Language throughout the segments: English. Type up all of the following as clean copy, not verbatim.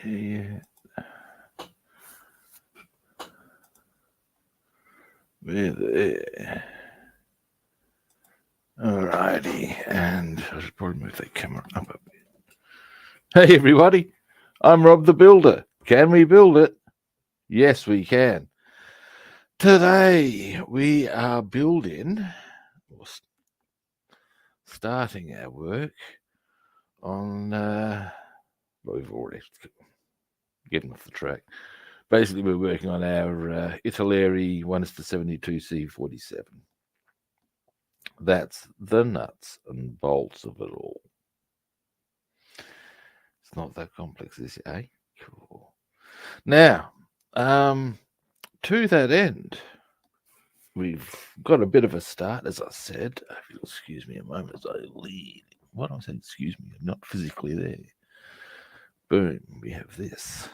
Yeah. We're there. Alrighty, and I should probably move that camera up a bit. Hey everybody, I'm Rob the Builder. Can we build it? Yes, we can. Today we are building, or starting our work on, we've already getting off the track. Basically, we're working on our Italeri 1:72 C-47. That's the nuts and bolts of it all. It's not that complex, is it, eh? Cool. Now, to that end, we've got a bit of a start, as I said. If you'll excuse me a moment as I lead. What am I saying? Excuse me, I'm not physically there. Boom, we have this,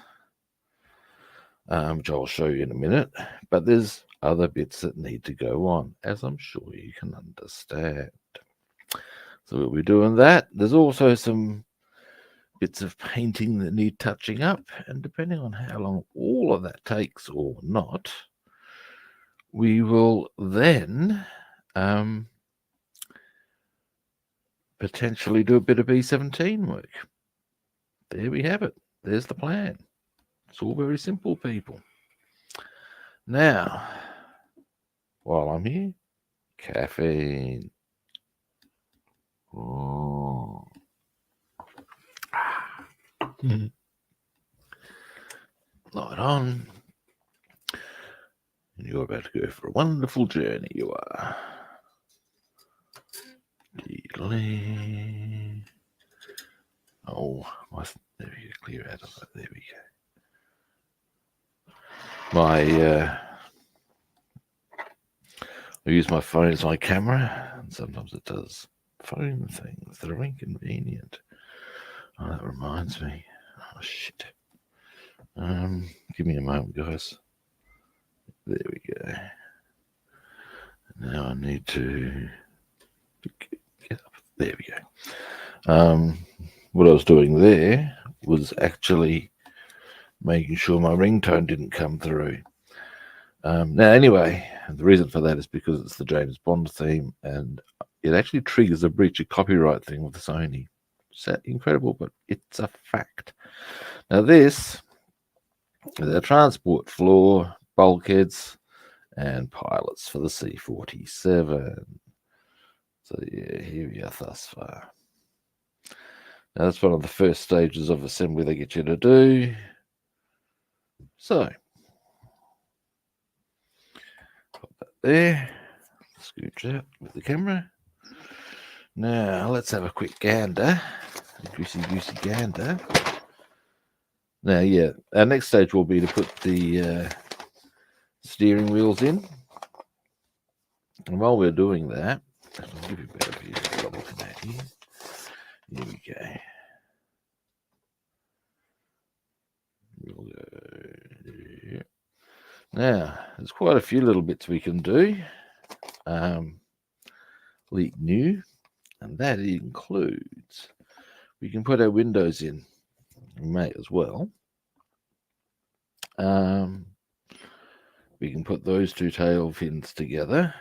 which I'll show you in a minute. But there's other bits that need to go on, as I'm sure you can understand. So we'll be doing that. There's also some bits of painting that need touching up, and depending on how long all of that takes or not, we will then potentially do a bit of B-17 work. There we have it. There's the plan. It's all very simple, people. Now, while I'm here, caffeine. Oh. Light on. And you're about to go for a wonderful journey, you are. Oh, there we go. Clear out of that. There we go. I use my phone as my camera, and sometimes it does phone things that are inconvenient. Oh, that reminds me. Oh, shit. Give me a moment, guys. There we go. Now I need to get up. There we go. What I was doing there was actually making sure my ringtone didn't come through. Now, anyway, the reason for that is because it's the James Bond theme, and it actually triggers a breach of copyright thing with the Sony. It's incredible, but it's a fact. Now, this is a transport floor, bulkheads, and pilots for the C-47. So, yeah, here we are thus far. Now, that's one of the first stages of assembly they get you to do. So, put that there. Scooch out with the camera. Now, let's have a quick gander. A goosey gander. Now, yeah, our next stage will be to put the steering wheels in. And while we're doing that, I'll give you a better view of what I'm looking at here. Here we go. We'll go there. Now, there's quite a few little bits we can do. Leak new, and that includes, we can put our windows in. We may as well. We can put those two tail fins together.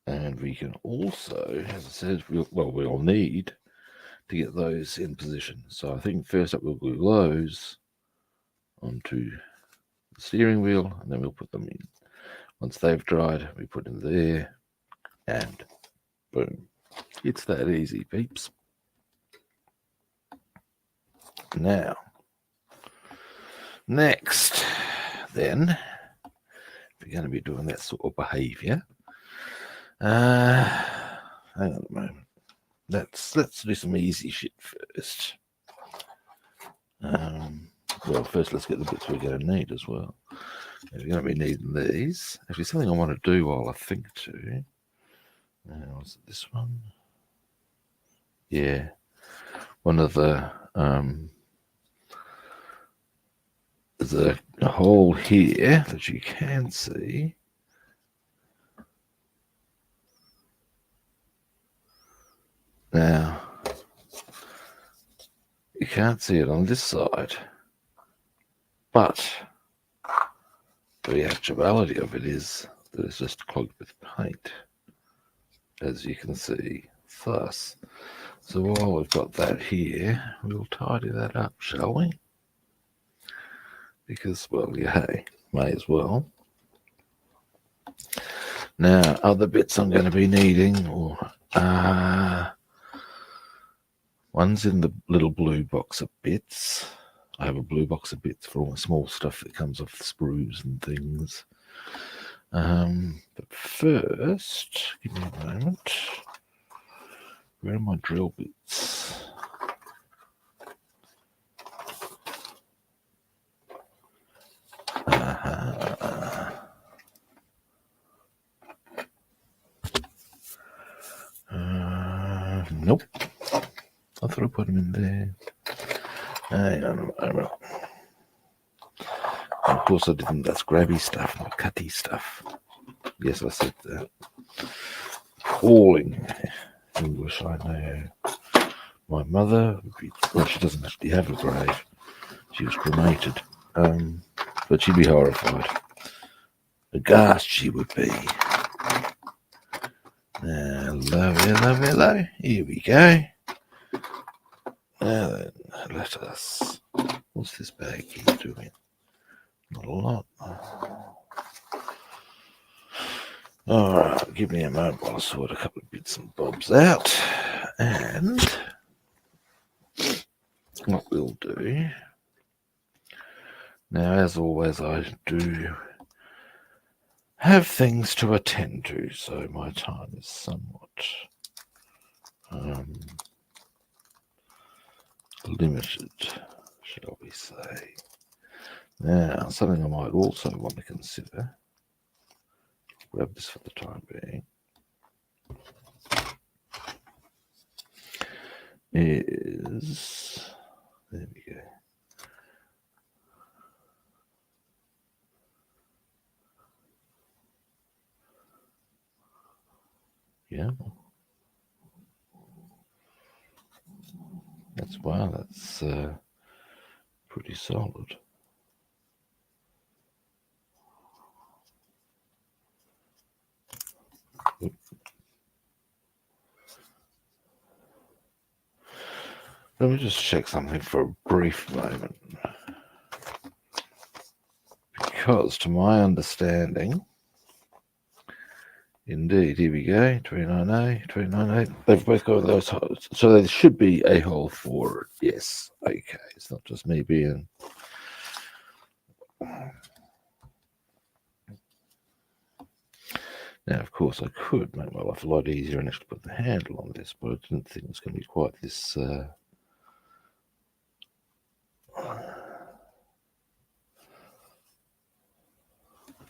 And we can also, as I said, we'll need to get those in position. So I think first up we'll glue those onto the steering wheel, and then we'll put them in. Once they've dried, we put in there, and boom. It's that easy, peeps. Now, next, then, we're going to be doing that sort of behavior. Hang on a moment. Let's do some easy shit first. Well, first let's get the bits we're going to need as well. We're going to be needing these. Actually, something I want to do while I think too. Was it this one? Yeah. One of the there's a hole here that you can see. Now, you can't see it on this side, but the actuality of it is that it's just clogged with paint, as you can see thus. So while we've got that here, we'll tidy that up, shall we? Because, well, yeah, hey, may as well. Now, other bits I'm going to be needing, one's in the little blue box of bits. I have a blue box of bits for all the small stuff that comes off the sprues and things. But first, give me a moment. Where are my drill bits? Nope. I thought I put them in there. Hang on a moment. And of course I didn't. That's grabby stuff, not cutty stuff. Yes, I said that. Falling English, I know. My mother, well, she doesn't actually have a grave. She was cremated. But she'd be horrified. Aghast she would be. Hello. Here we go. Now then, let us. What's this bag here doing? Not a lot. Alright, give me a moment while I sort a couple of bits and bobs out. And what we'll do. Now, as always, I do have things to attend to, so my time is somewhat limited, shall we say. Now, something I might also want to consider, grab this for the time being, is, there we go. Yeah. That's pretty solid. Let me just check something for a brief moment. Because to my understanding, indeed, here we go, 29A, 29A, they've both got those holes. So there should be a hole for it, yes. Okay, it's not just me being... Now, of course, I could make my life a lot easier and actually put the handle on this, but I didn't think it was going to be quite this...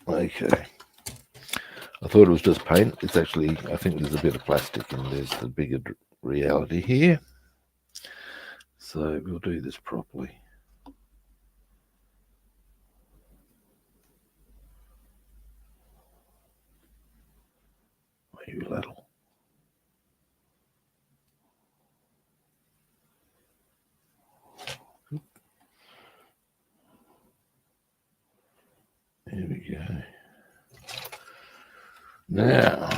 Okay. I thought it was just paint. It's actually, I think there's a bit of plastic and there's the bigger reality here. So we'll do this properly. You little. There we go. Now,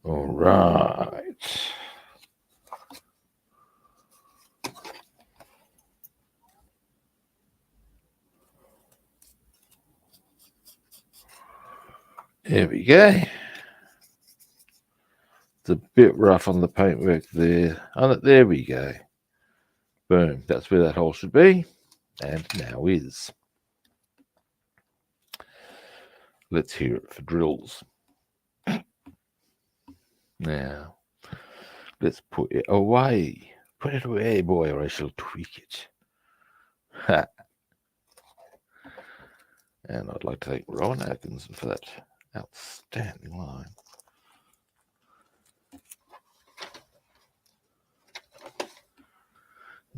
all right. There we go. It's a bit rough on the paintwork there. Oh, there we go. Boom. That's where that hole should be. And now is. Let's hear it for drills. Now, let's put it away. Put it away, boy, or I shall tweak it. Ha. And I'd like to thank Rowan Atkinson for that outstanding line.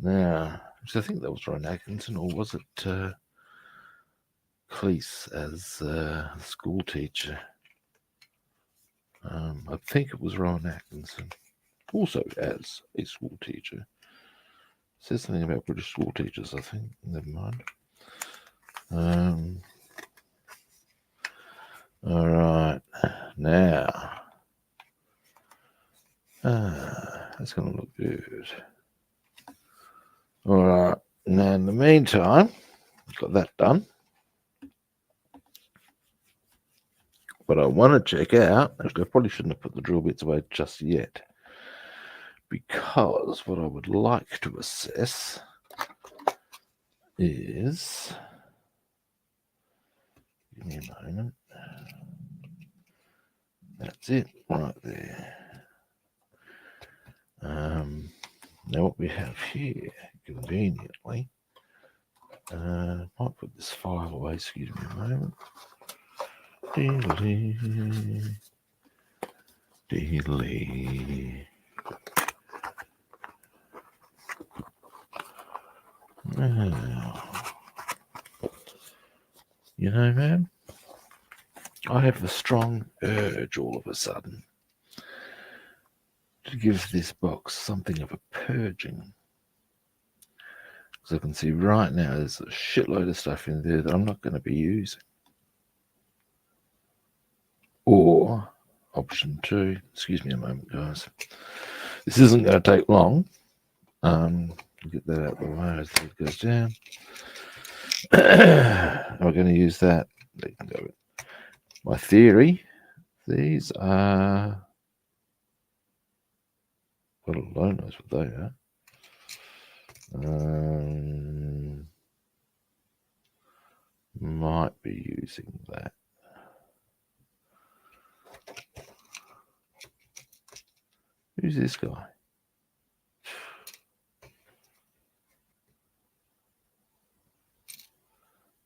Now, so I think that was Ron Atkinson, or was it Cleese as school teacher? I think it was Rowan Atkinson, also as a school teacher. It says something about British school teachers, I think. Never mind. All right, now that's going to look good. All right, now in the meantime, got that done. But I want to check out, actually I probably shouldn't have put the drill bits away just yet, because what I would like to assess is, give me a moment, that's it right there. Now what we have here, conveniently, might put this file away, excuse me a moment. Dealy. You know, man, I have a strong urge all of a sudden to give this box something of a purging. Because I can see right now there's a shitload of stuff in there that I'm not going to be using. Or option 2, excuse me a moment, guys. This isn't going to take long. Get that out of the way as it goes down. We're going to use that. My theory, these are, God alone knows what they are. Might be using that. Who's this guy?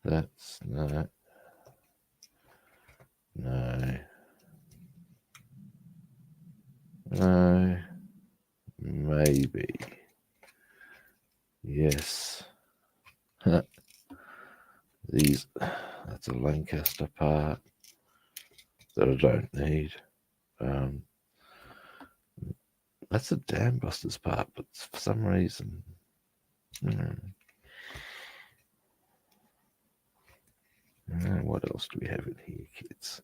That's no. Maybe. Yes. These, that's a Lancaster part that I don't need. That's a Dam Busters part, but for some reason, what else do we have in here, kids?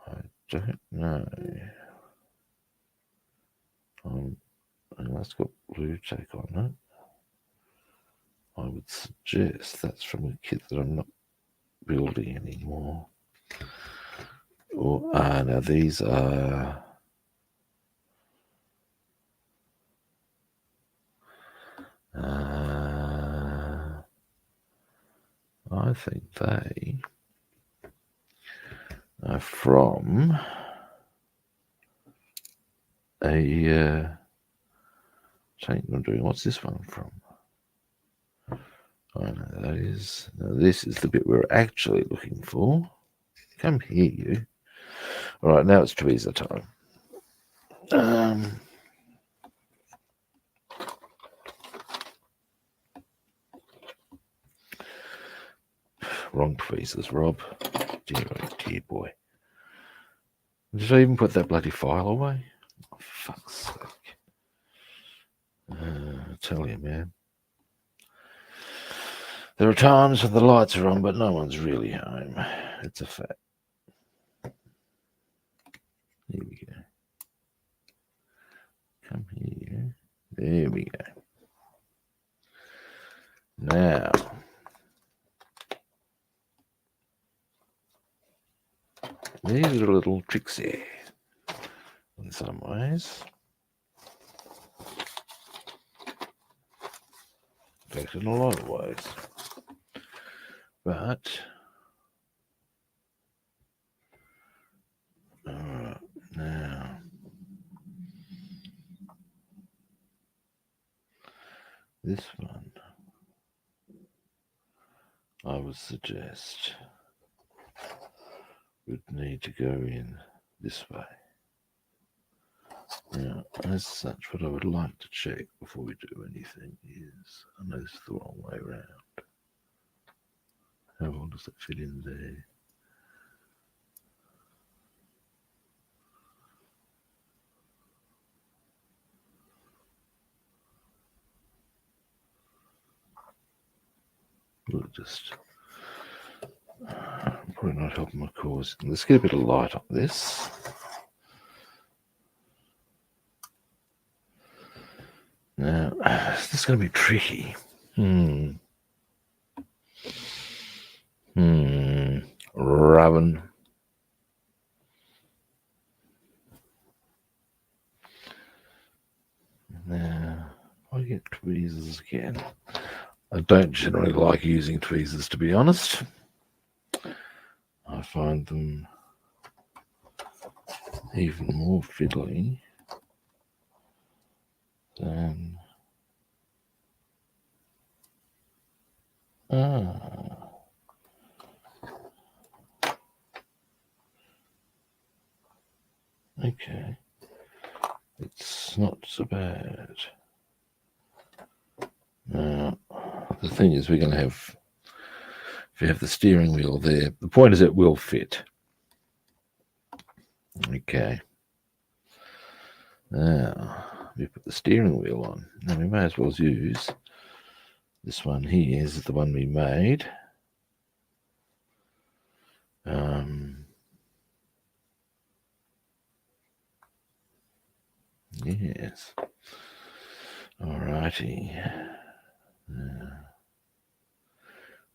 I don't know. And that's got blue tack on it. I would suggest that's from a kit that I'm not building anymore. Or now these are I think they are from a change I'm doing. What's this one from? Oh no, that is, now this is the bit we're actually looking for. Come here, you. All right, now it's tweezer time. Wrong tweezers, Rob. Dear, oh dear boy. Did I even put that bloody file away? Oh, for fuck's sake. I tell you, man. There are times when the lights are on, but no one's really home. It's a fact. Here we go. Come here. There we go. Now, these are a little tricksy in some ways. In fact, in a lot of ways. But, alright, now, this one, I would suggest, would need to go in this way. Now, as such, what I would like to check before we do anything is, I know this is the wrong way around. How well does that fit in there? We'll just probably not helping my cause. Let's get a bit of light on this. Now, this is going to be tricky. Rubbing. Now, I get tweezers again. I don't generally like using tweezers, to be honest. I find them even more fiddly than... Okay. It's not so bad. Now, the thing is, we're going to have, if you have the steering wheel there, the point is it will fit. Okay. Now, we put the steering wheel on. Now, we may as well use this one here. This is the one we made. Yes. Alrighty.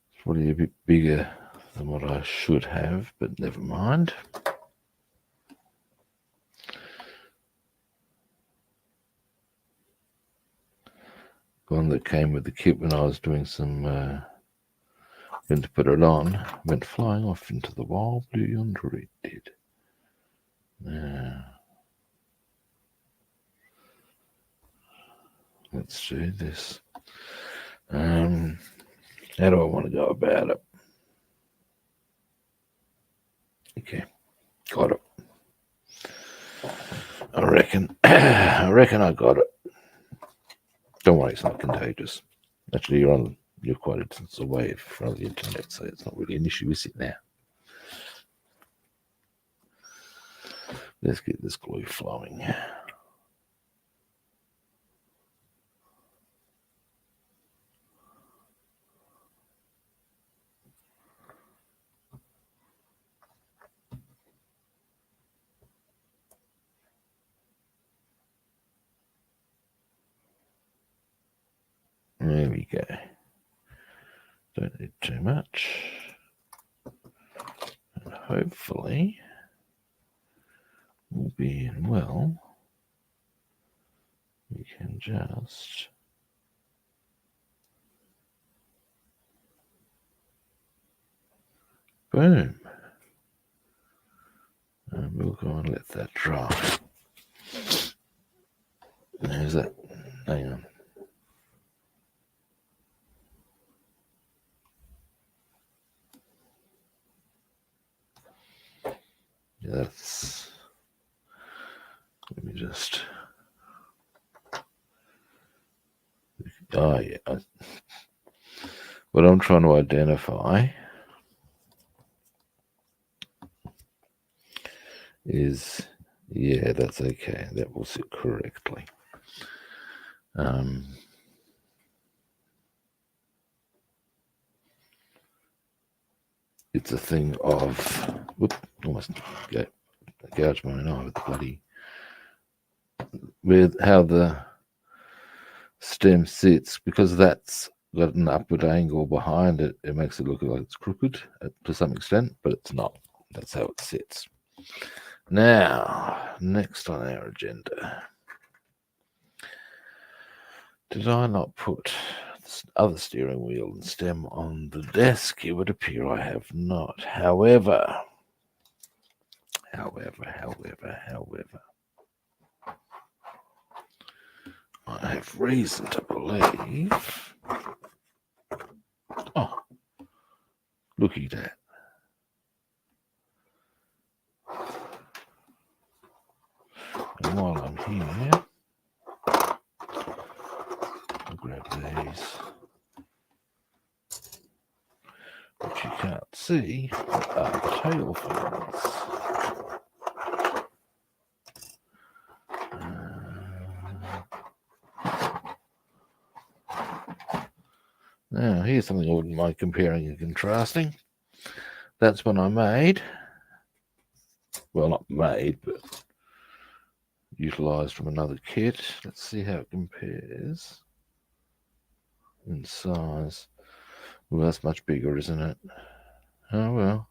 It's probably a bit bigger than what I should have, but never mind. One that came with the kit when I was doing some, when to put it on, went flying off into the wild blue yonder, it did. Now, let's do this. How do I want to go about it? Okay, got it. I reckon I got it. Don't worry, it's not contagious. Actually, you're quite a distance away from the internet, so it's not really an issue, is it now? Let's get this glue flowing. There we go. Don't need too much. And hopefully we'll be in well. We can just boom. And we'll go and let that dry. There's that. Hang on. That's, let me just, oh yeah, what I'm trying to identify is, yeah, that's okay, that will sit correctly. It's a thing of, whoop, almost gouged my own eye with the bloody, with how the stem sits, because that's got an upward angle behind it. It makes it look like it's crooked to some extent, but it's not. That's how it sits. Now, next on our agenda. Did I not put the other steering wheel and stem on the desk? It would appear I have not. However, I have reason to believe. Oh, looky at that. And while I'm here. I'll grab these, which you can't see, are the tail fins. Now, here's something I wouldn't mind comparing and contrasting. That's one I made. Well, not made, but utilised from another kit. Let's see how it compares in size. Well, that's much bigger, isn't it? Oh, well.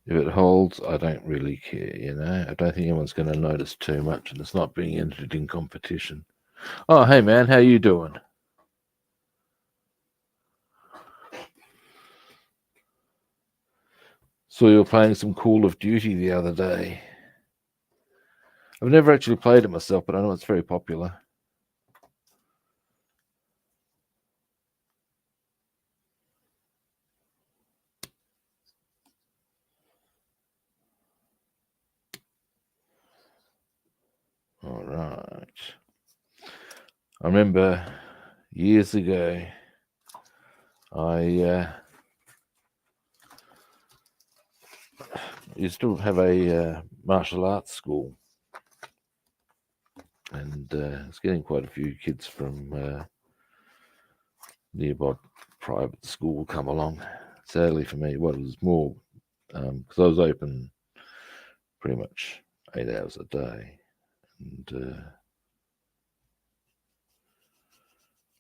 If it holds, I don't really care, you know. I don't think anyone's going to notice too much, and it's not being entered in competition. Oh, hey, man, how you doing? So you were playing some Call of Duty the other day. I've never actually played it myself, but I know it's very popular. All right. I remember years ago, I used to have a martial arts school, and I was getting quite a few kids from nearby private school come along. Sadly for me, well, it was more because I was open pretty much 8 hours a day, and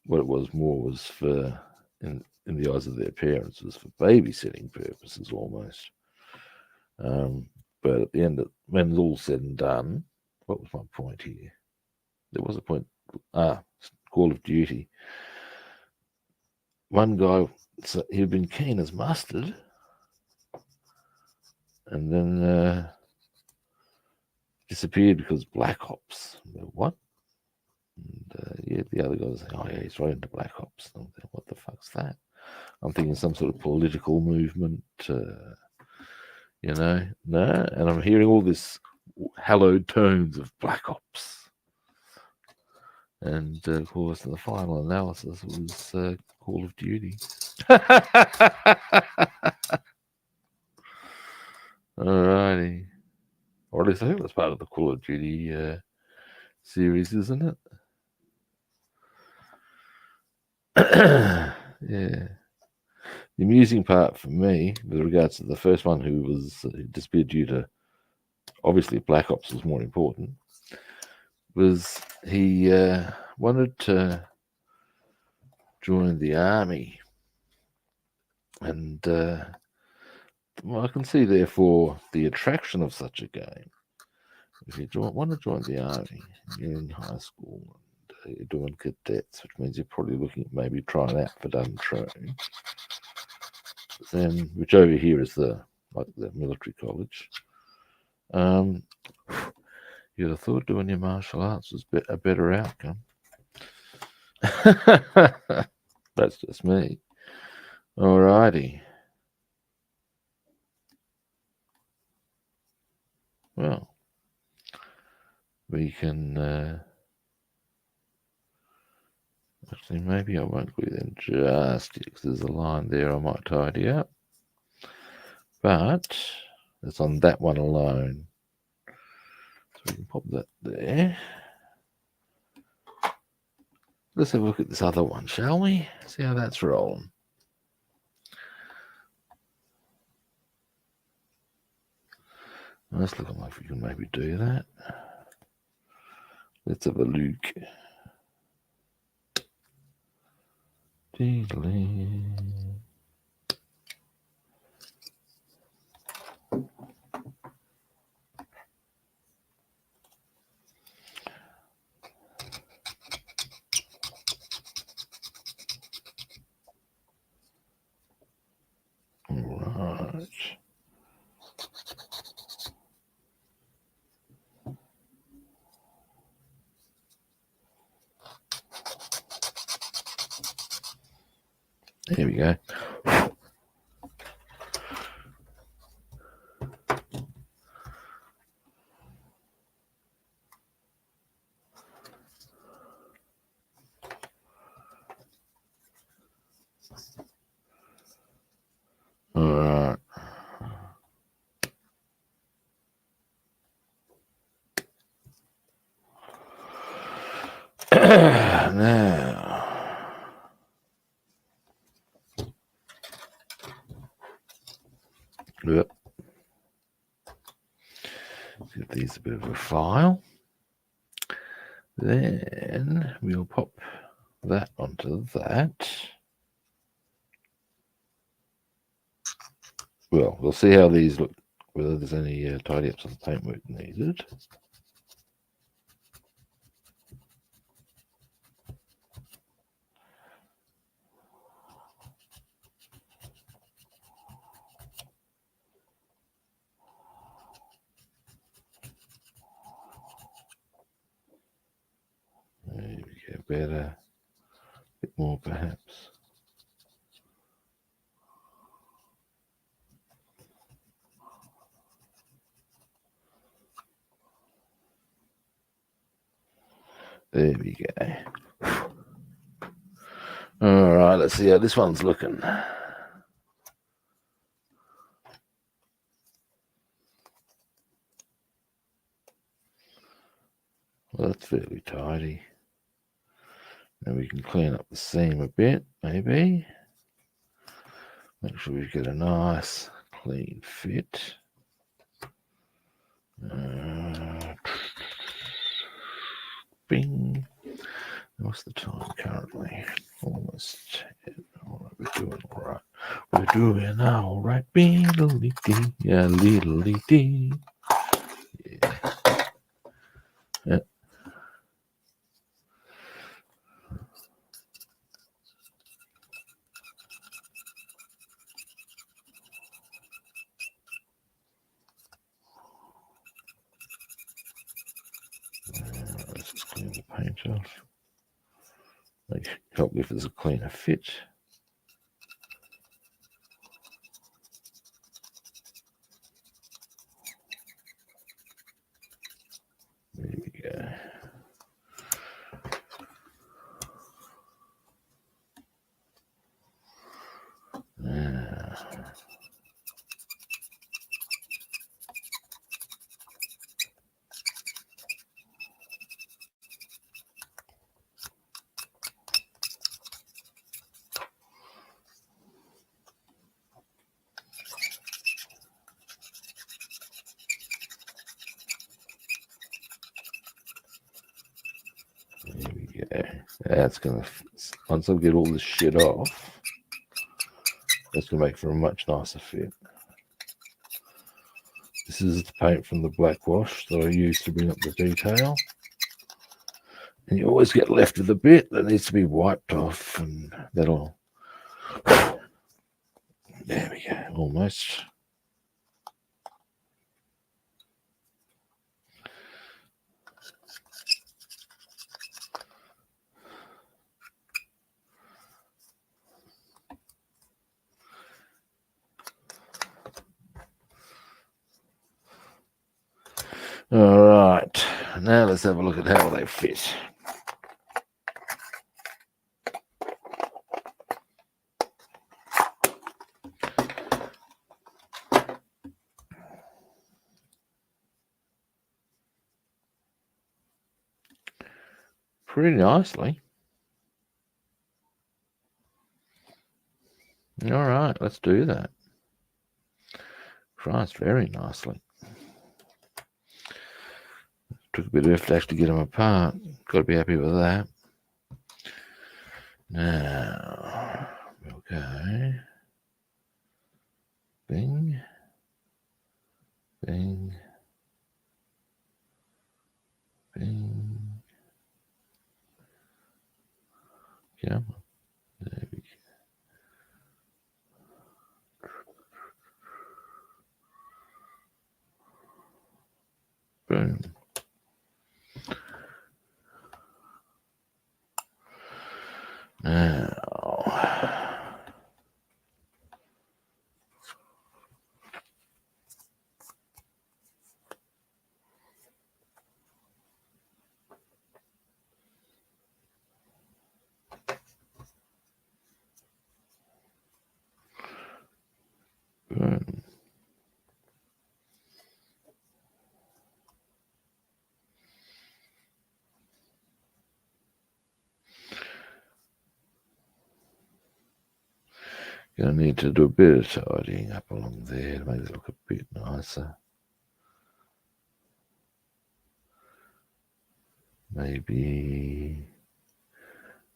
what it was more was for, in the eyes of their parents, was for babysitting purposes almost. But at the end, when it's all said and done, what was my point here? There was a point. Call of Duty. One guy, he'd been keen as mustard, and then disappeared because Black Ops. What? And yeah, the other guy was saying, "Oh yeah, he's right into Black Ops." And I'm thinking, what the fuck's that? I'm thinking some sort of political movement, you know. No, and I'm hearing all this hallowed tones of Black Ops. And of course, the final analysis was Call of Duty. Alrighty. Or at least I think that's part of the Call of Duty series, isn't it? Yeah. The amusing part for me, with regards to the first one who was disappeared due to, obviously Black Ops was more important, was he wanted to join the army. And well, I can see, therefore, the attraction of such a game. If you want to join the army, you're in high school, and you're doing cadets, which means you're probably looking at maybe trying out for Dundrone. Then, which over here is the military college. You'd have thought doing your martial arts was a better outcome. That's just me. Alrighty. Well, we can actually, maybe I won't glue them just yet because there's a line there I might tidy up. But it's on that one alone. So we can pop that there. Let's have a look at this other one, shall we? See how that's rolling. Let's look like we can maybe do that. Let's have a look. Right. There we go. All right. Now, yep. Give these a bit of a file. Then we'll pop that onto that. Well, we'll see how these look, whether there's any tidy ups on the paintwork needed. There we go, better, a bit more perhaps. There we go. All right, let's see how this one's looking. Well, that's fairly tidy. Now we can clean up the seam a bit, maybe. Make sure we get a nice clean fit. Bing. What's the time currently? Almost 10. All right, we're doing all right. We're doing all right. Beedle-dee-dee. Yeah, little-dee-dee. Yeah. Yeah. Let's just clean the paint off. Help if there's a cleaner fit. There we go. There we go. That's gonna, once I get all this shit off, that's gonna make for a much nicer fit. This is the paint from the black wash that I used to bring up the detail. And you always get left with a bit that needs to be wiped off, and that'll, there we go, almost. All right, now let's have a look at how they fit. Pretty nicely. All right, let's do that. Tries very nicely. Took a bit of effort to actually get them apart. Got to be happy with that. Now we'll go bing, bing, bing. Yeah, there we go. Boom. Now, Going to need to do a bit of tidying up along there to make it look a bit nicer. Maybe,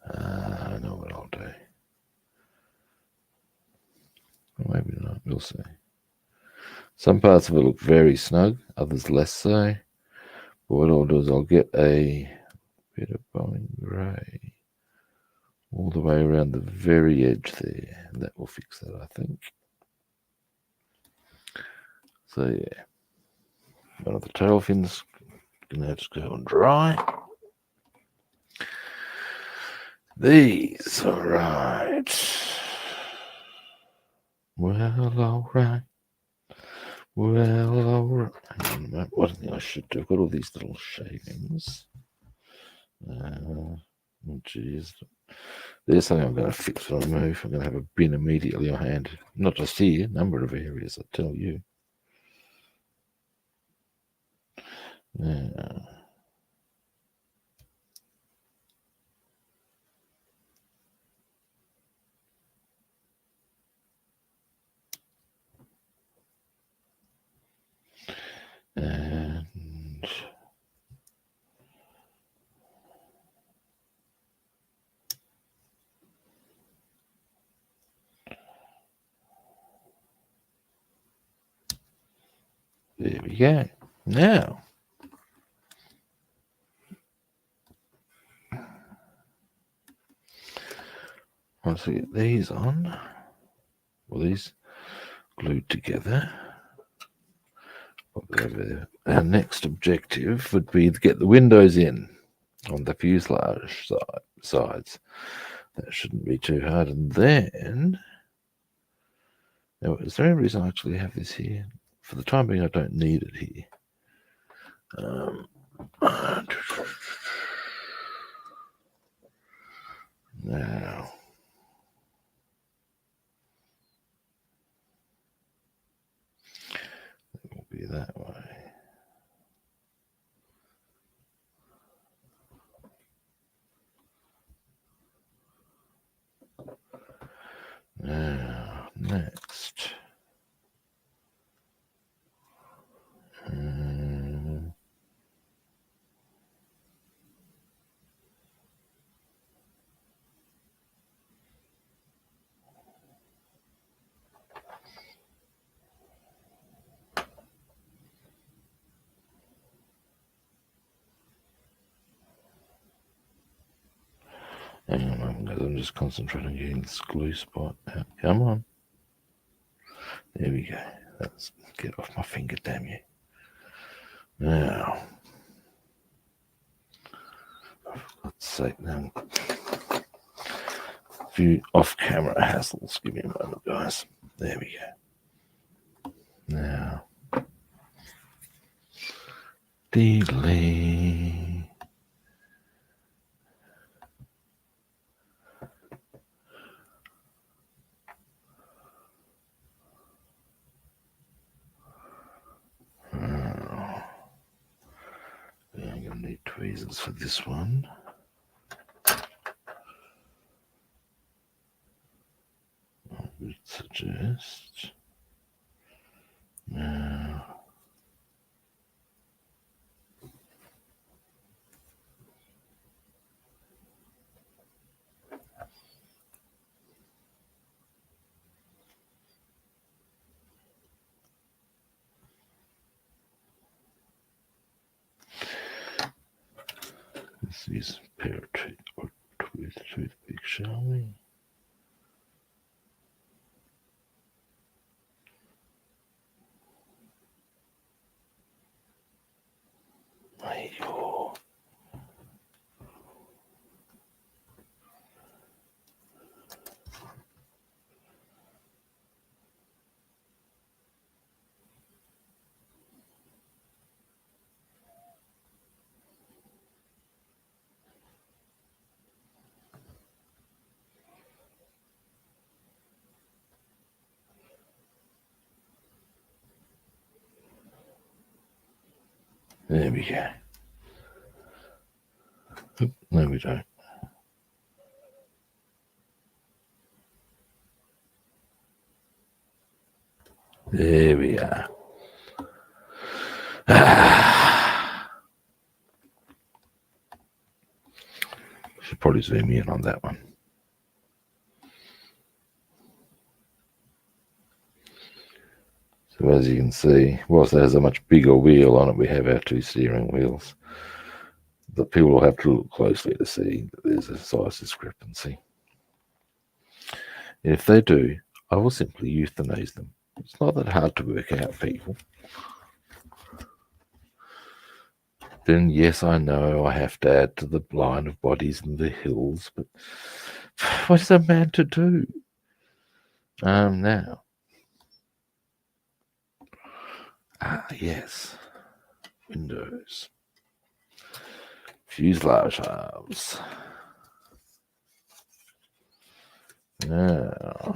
I know what I'll do. Or maybe not, we'll see. Some parts of it look very snug, others less so. But what I'll do is I'll get a bit of bowling grey all the way around the very edge there, and that will fix that, I think. So yeah, one of the tail fins gonna have to go and dry. These, all right. Well, all right. Well, all right. Hang on a minute. What I think I should do? I've got all these little shavings. Oh, jeez. There's something I'm going to fix when I move. I'm going to have a bin immediately on hand. Not just here, a number of areas, I tell you. Now, and there we go. Now, once we get these on, well, these glued together, pop it over there. Our next objective would be to get the windows in on the fuselage sides. That shouldn't be too hard. And then, now, is there any reason I actually have this here? For the time being, I don't need it here. Now, it will be that way. Now, next. Hang on a moment, guys. I'm just concentrating on getting this glue spot out. Come on. There we go. Let's get off my finger, damn you. Now, let's say now. A few off-camera hassles. Give me a moment, guys. There we go. Now, delete. I'm going to need tweezers for this one. I would suggest now. Let's use a pair of toothpicks, shall we? There we go. No, we don't. There we are. Should probably zoom in on that one. So as you can see, whilst it has a much bigger wheel on it, we have our two steering wheels. The people will have to look closely to see that there's a size discrepancy. If they do, I will simply euthanize them. It's not that hard to work out, people. Then yes, I know I have to add to the line of bodies in the hills, but what is a man to do? Now. Yes. Windows. Fuselage arms. Now,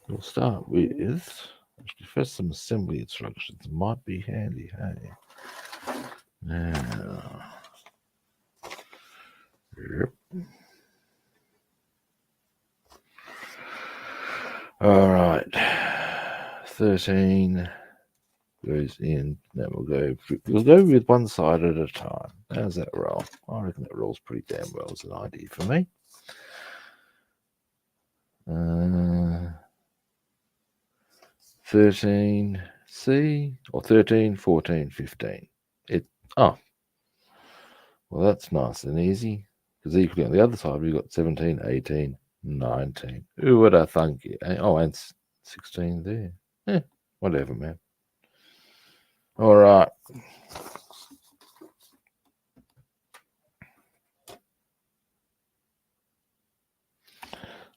we'll start with, actually first some assembly instructions. Might be handy, hey? Now, yep. All right, 13 goes in. Then we'll go with one side at a time. How's that roll? I reckon that rolls pretty damn well as an idea for me. 13C or 13, 14, 15. Well, that's nice and easy because equally on the other side we've got 17, 18, 19. Who would I think? Oh, and 16 there. Whatever, man. All right.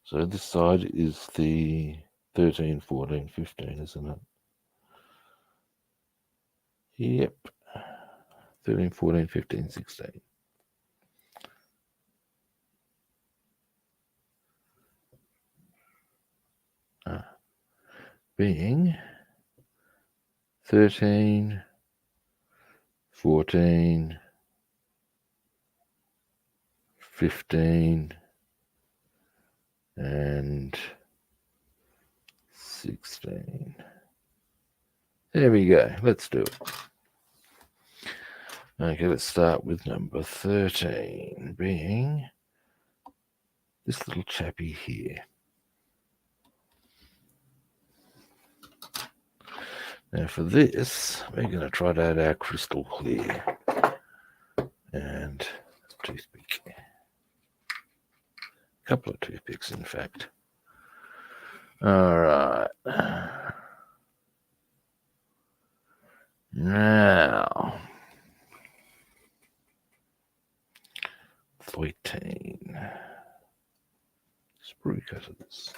So this side is the 13, 14, 15, isn't it? Yep. 13, 14, 15, 16. Being 13, 14, 15, and 16. There we go. Let's do it. Okay, let's start with number 13, being this little chappy here. Now for this, we're going to try to add our crystal clear and a toothpick. A couple of toothpicks, in fact. All right. Now, 13. Sprue cutters.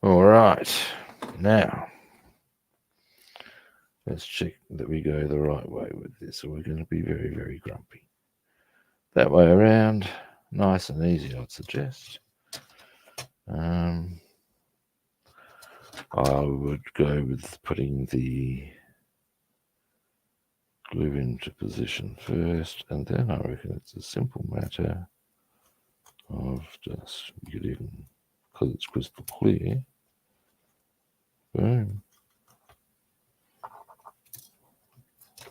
All right, now let's check that we go the right way with this, or we're going to be very, very grumpy. That way around, nice and easy, I'd suggest. I would go with putting the glue into position first, and then I reckon it's a simple matter of just getting, because it's crystal clear, boom.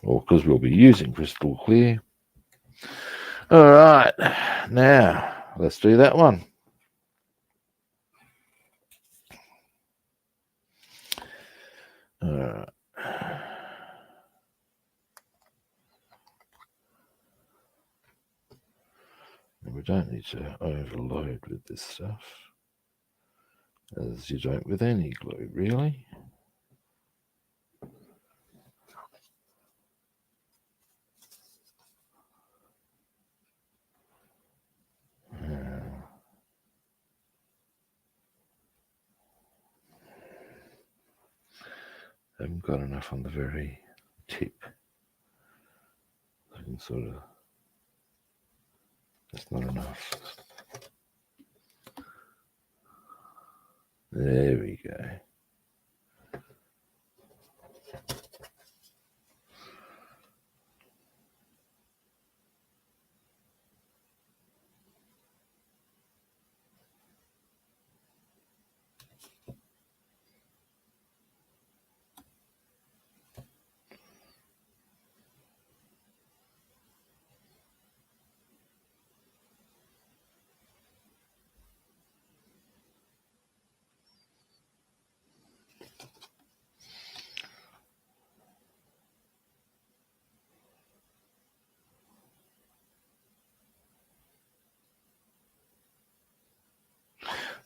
Or because we'll be using crystal clear. All right, now let's do that one. All right. We don't need to overload with this stuff, as you don't with any glue, really. I haven't got enough on the very tip. I can sort of, that's not enough. There we go.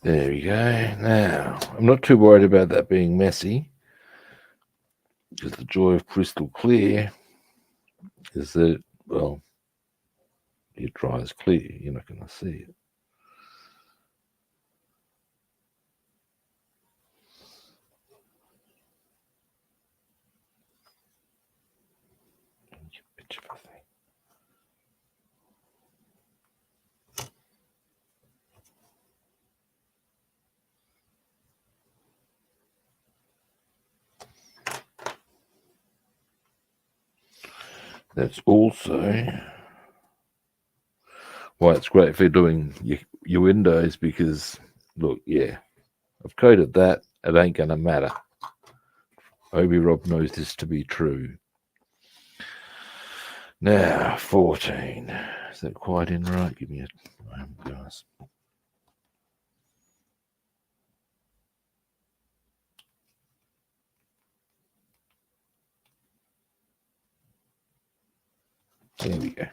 There we go. Now, I'm not too worried about that being messy, because the joy of crystal clear is that, well, it dries clear. You're not going to see it. That's also why it's great for doing your windows, because, look, yeah, I've coated that. It ain't going to matter. Obi Rob knows this to be true. Now, 14. Is that quite in right? Give me a moment, guys. There we go.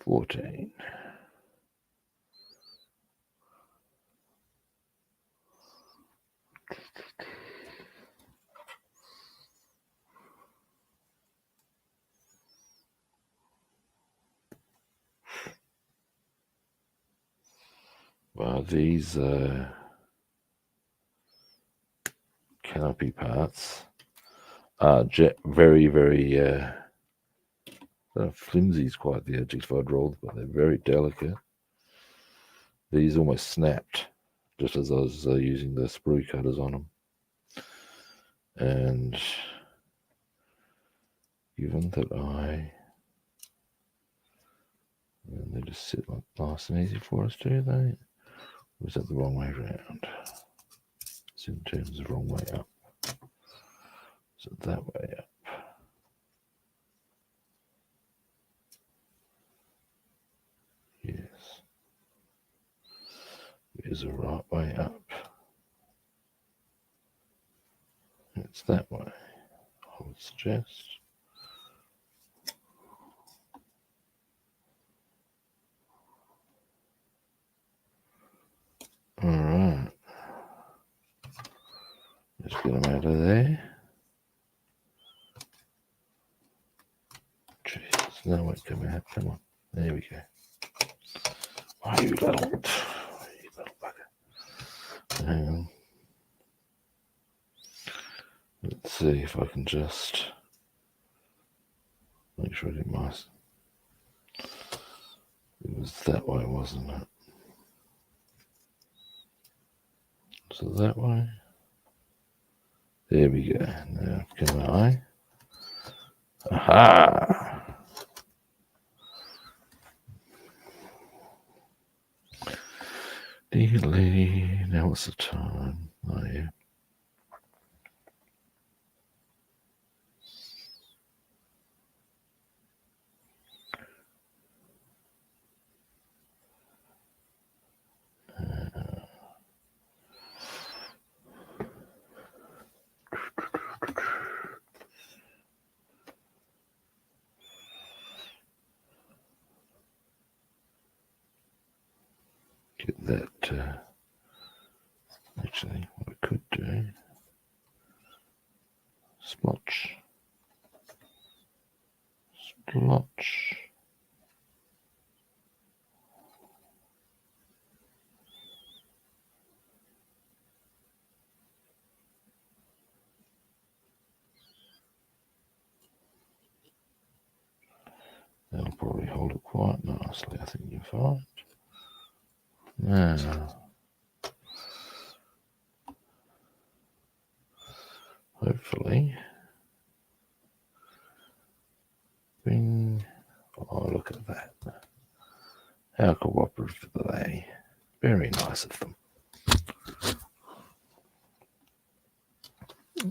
$14. Well, these canopy parts are very, very flimsy is quite the adjective I'd roll, but they're very delicate. These almost snapped just as I was using the sprue cutters on them. And given that they just sit like nice and easy for us, do they? Or is that the wrong way around? It's in terms of wrong way up. Is it that way up? Yes. There's a right way up. It's that way, I would suggest. All right. Let's get them out of there. Jesus, no one come out. Come on. There we go. Oh, you little bugger. Hang on. Let's see if I can just make sure I didn't miss. It was that way, wasn't it? So that way. There we go. Now can I? Aha! Italeri. Now what's the time? Oh yeah. Get that. Actually, what I could do. Splotch. Splotch. hold it quite nicely, I think you'll find. Now, hopefully, bing. Oh, look at that. How cooperative are they? Very nice of them.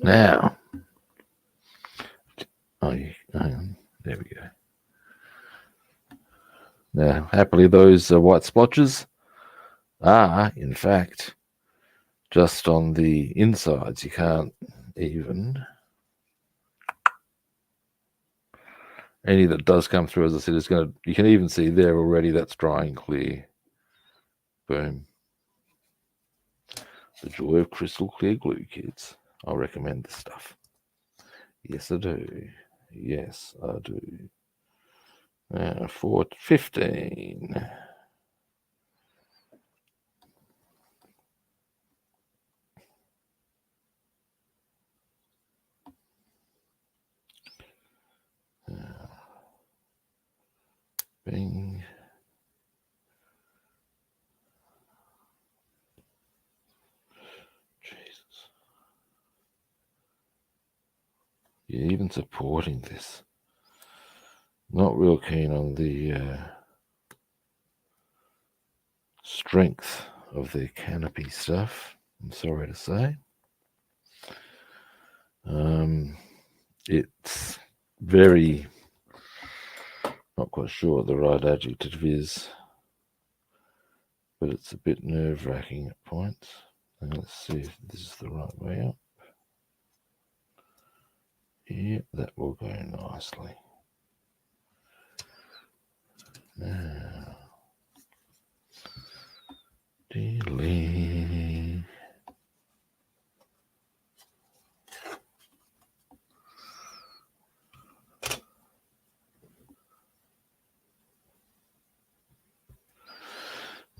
Now, hang on. There we go. Now, happily, those white splotches are, in fact, just on the insides. You can't even. Any that does come through, as I said, is going to. You can even see there already. That's drying clear. Boom. The joy of crystal clear glue, kids. I recommend this stuff. Yes, I do. Yes, I do. 4:15. Bing. Jesus. You're even supporting this. Not real keen on the strength of the canopy stuff, I'm sorry to say. It's very, not quite sure what the right adjective is, but it's a bit nerve-wracking at points. And let's see if this is the right way up. Yeah, that will go nicely. Now, delete.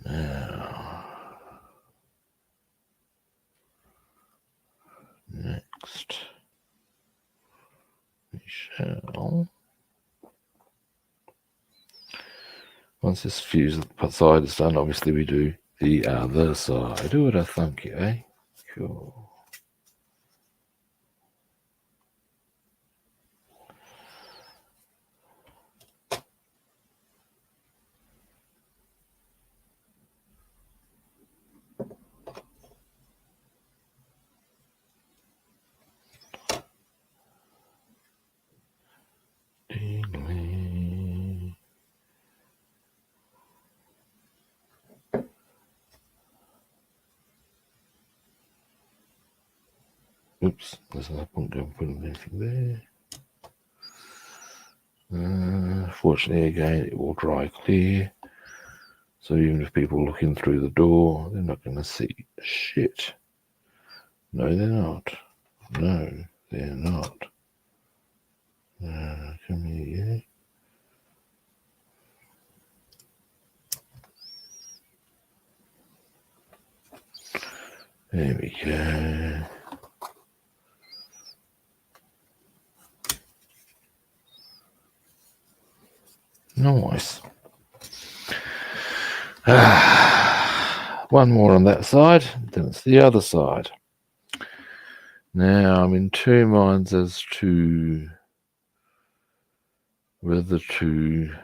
Now, next, we shall, once this fuse side is done, obviously we do the other side. Do what I think, eh? Cool. Oops, there's no point in putting anything there. Fortunately, again, it will dry clear. So even if people are looking through the door, they're not going to see shit. No, they're not. No, they're not. Come here, yeah. There we go. Nice. One more on that side, then it's the other side. Now I'm in two minds as to whether to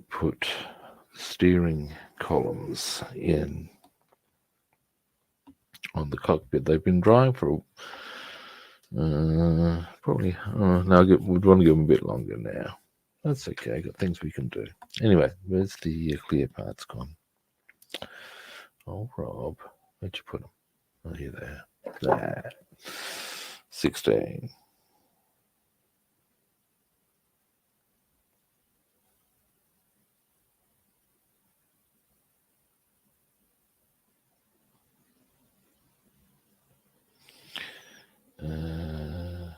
put steering columns in on the cockpit. They've been drying for probably. Now we'd want to give them a bit longer now. That's okay. Got things we can do. Anyway, where's the clear parts gone? Oh, Rob, where'd you put them? Oh, here they are. There. 16. Uh,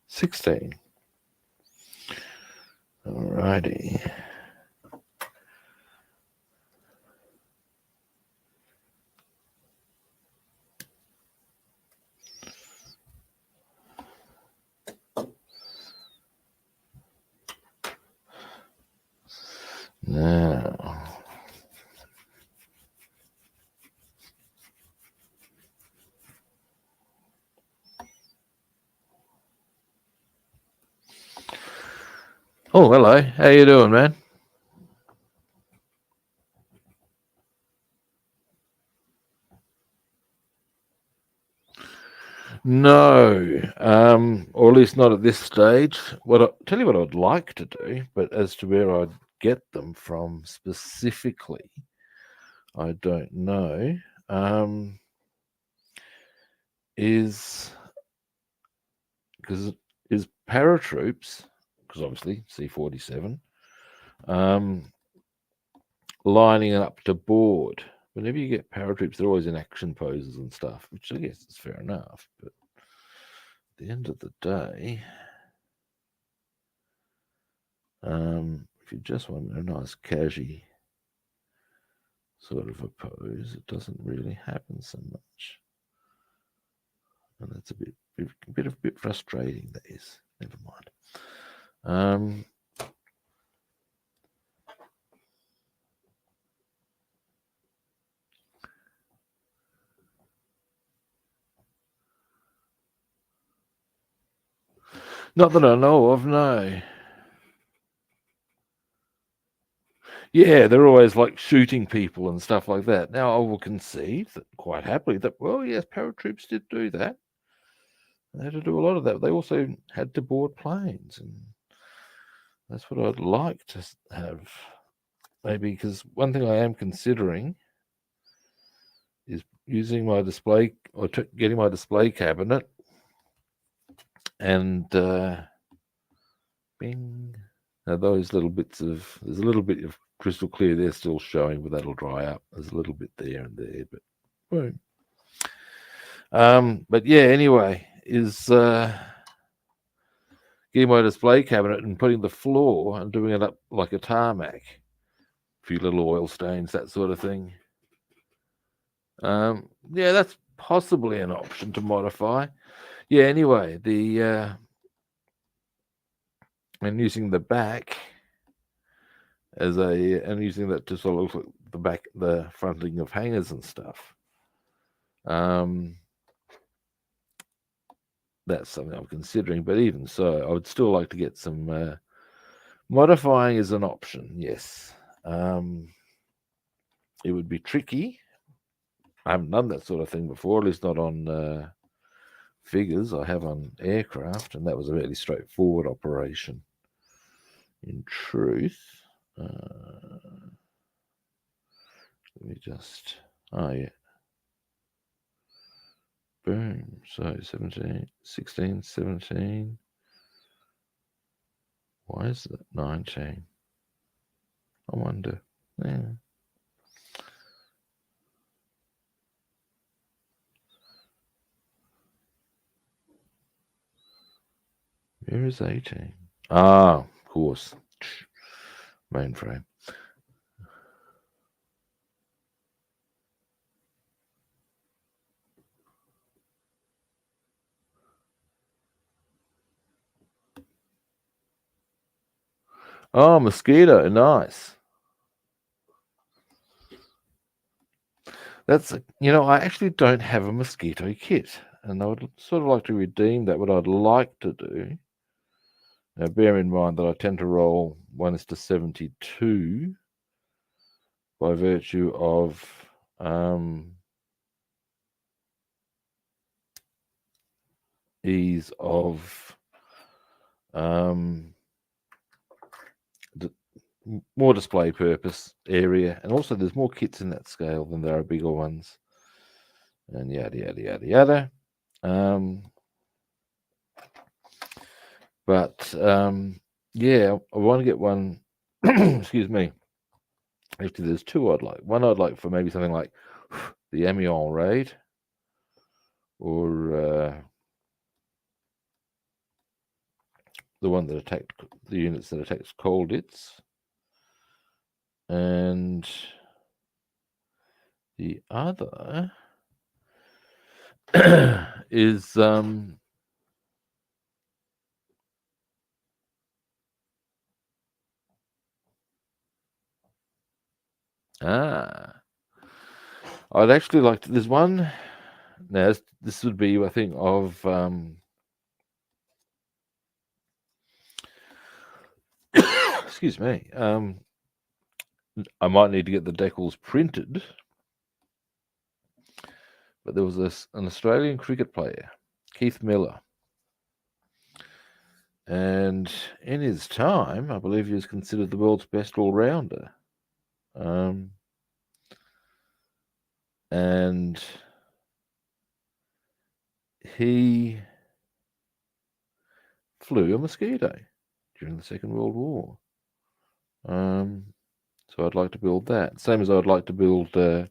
16. Alrighty. Now, oh, hello. How you doing, man? No, or at least not at this stage. Tell you what I'd like to do, but as to where I'd get them from specifically, I don't know. Is because is paratroops, because obviously C-47, lining up to board. Whenever you get paratroops, they're always in action poses and stuff, which I guess is fair enough. But at the end of the day, if you just want a nice casual sort of a pose, it doesn't really happen so much, and that's a bit frustrating. That is. Never mind. Not that I know of, no. Yeah, they're always like shooting people and stuff like that. Now, I will concede that quite happily that, well, yes, paratroops did do that. They had to do a lot of that. They also had to board planes, and that's what I'd like to have. Maybe because one thing I am considering is using my display or getting my display cabinet and bing. Now those little bits of there's a little bit of crystal clear there still showing, but that'll dry up. There's a little bit there and there, but boom. But yeah, anyway, is getting my display cabinet and putting the floor and doing it up like a tarmac. A few little oil stains, that sort of thing. Yeah, that's possibly an option to modify. Yeah, anyway, and using the back and using that to sort of look like the fronting of hangers and stuff. That's something I'm considering, but even so, I would still like to get some modifying as an option. Yes, it would be tricky. I haven't done that sort of thing before, at least not on figures. I have on aircraft, and that was a really straightforward operation. In truth, let me just. Oh yeah. Boom. So 17, 16, 17. Why is that 19? I wonder. Yeah. Where is 18? Ah, of course. Mainframe. Oh, mosquito. Nice. I actually don't have a mosquito kit, and I would sort of like to redeem that. What I'd like to do, now bear in mind that I tend to roll 1:72 by virtue of ease of more display purpose area, and also there's more kits in that scale than there are bigger ones, and yada yada yada yada. But yeah, I want to get one. Excuse me. Actually, there's two I'd like. One I'd like for maybe something like the Amiens raid, or the one that attacked the units that attacks Colditz, and the other is I'd actually like to. There's one. Now this would be, I think, of excuse me. I might need to get the decals printed, but there was an Australian cricket player, Keith Miller, and in his time, I believe he was considered the world's best all-rounder. And he flew a mosquito during the Second World War. So I'd like to build that. Same as I'd like to build the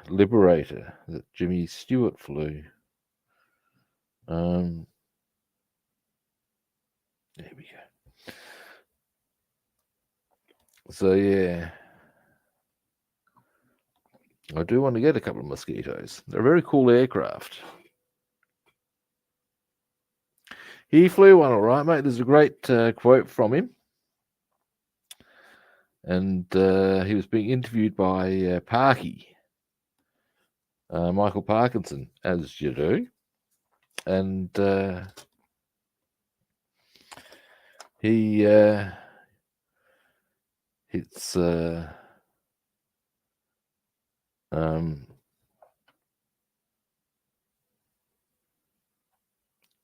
Liberator that Jimmy Stewart flew. There we go. So yeah, I do want to get a couple of mosquitoes. They're a very cool aircraft. He flew one all right, mate. There's a great quote from him. And he was being interviewed by Parky, Michael Parkinson, as you do. And it's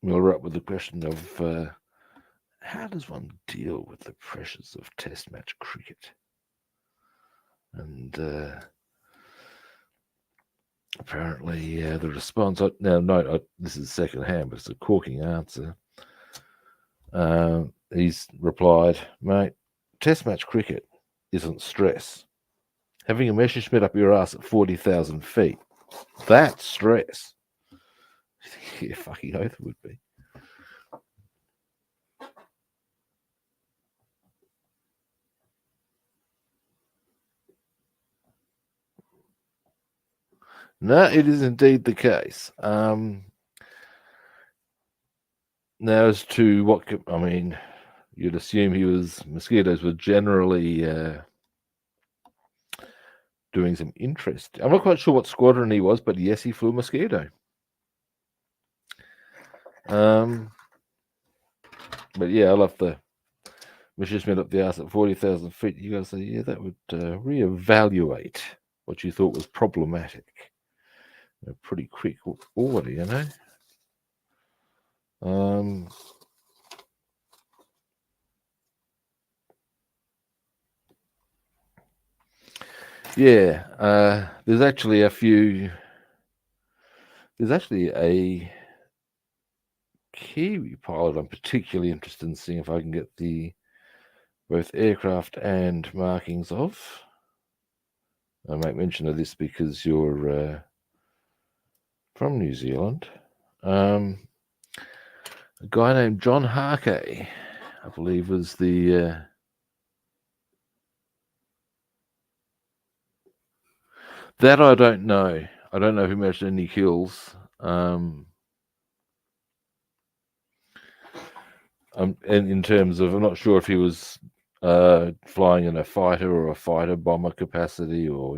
we were up with the question of how does one deal with the pressures of Test match cricket? And apparently the response, this is secondhand, but it's a corking answer. He's replied, mate, Test match cricket isn't stress. Having a Messerschmitt up your ass at 40,000 feet, that's stress. Yeah, fucking oath it would be. No, it is indeed the case. Now, as to what, I mean, you'd assume mosquitoes were generally doing some interest. I'm not quite sure what squadron he was, but yes, he flew a mosquito. But yeah, I love the Messerschmitt up the arse at 40,000 feet. You guys say, yeah, that would reevaluate what you thought was problematic. Pretty quick order, you know. Yeah, there's actually a Kiwi pilot I'm particularly interested in seeing if I can get both aircraft and markings of. I make mention of this because you're from New Zealand. A guy named John Harkey, I believe, was the that I don't know. I don't know if he managed any kills. And in terms of, I'm not sure if he was flying in a fighter or a fighter bomber capacity, or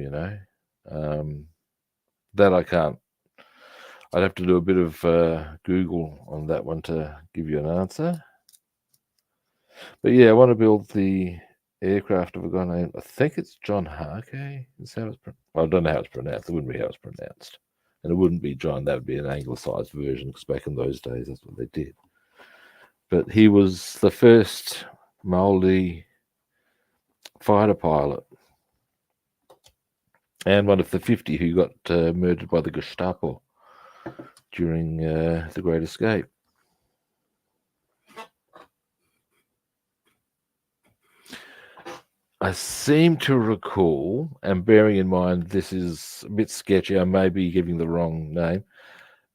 that I can't. I'd have to do a bit of Google on that one to give you an answer. But yeah, I want to build the aircraft of a guy named, I think it's John Harkey. Is how it's I don't know how it's pronounced. It wouldn't be how it's pronounced. And it wouldn't be John. That would be an anglicised version, because back in those days, that's what they did. But he was the first Māori fighter pilot, and one of the 50 who got murdered by the Gestapo during the Great Escape. I seem to recall, and bearing in mind this is a bit sketchy, I may be giving the wrong name,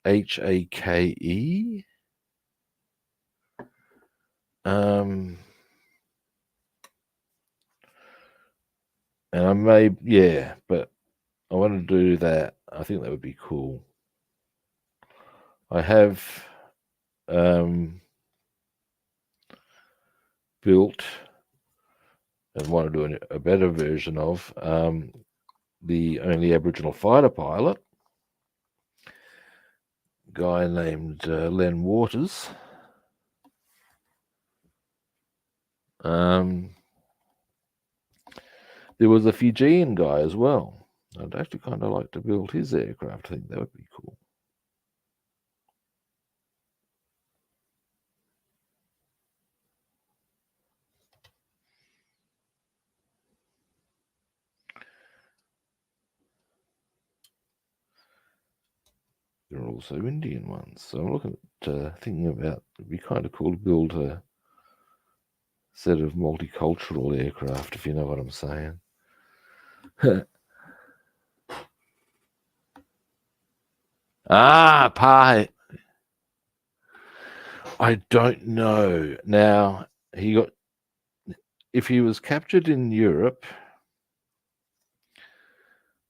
Hake. And I may, yeah, but I want to do that. I think that would be cool. I have built and want to do a better version of, the only Aboriginal fighter pilot, guy named Len Waters. There was a Fijian guy as well. I'd actually kind of like to build his aircraft. I think that would be cool. There are also Indian ones. So I'm looking at thinking about, it'd be kind of cool to build a set of multicultural aircraft, if you know what I'm saying. Pi. I don't know. Now, if he was captured in Europe,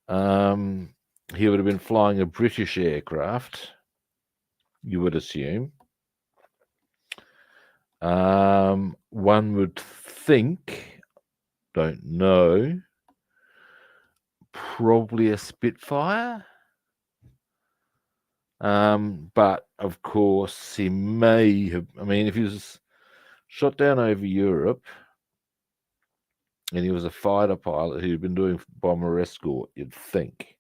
he would have been flying a British aircraft, you would assume. One would think, don't know, probably a Spitfire. But of course, he may have. I mean, if he was shot down over Europe and he was a fighter pilot who'd been doing bomber escort, you'd think.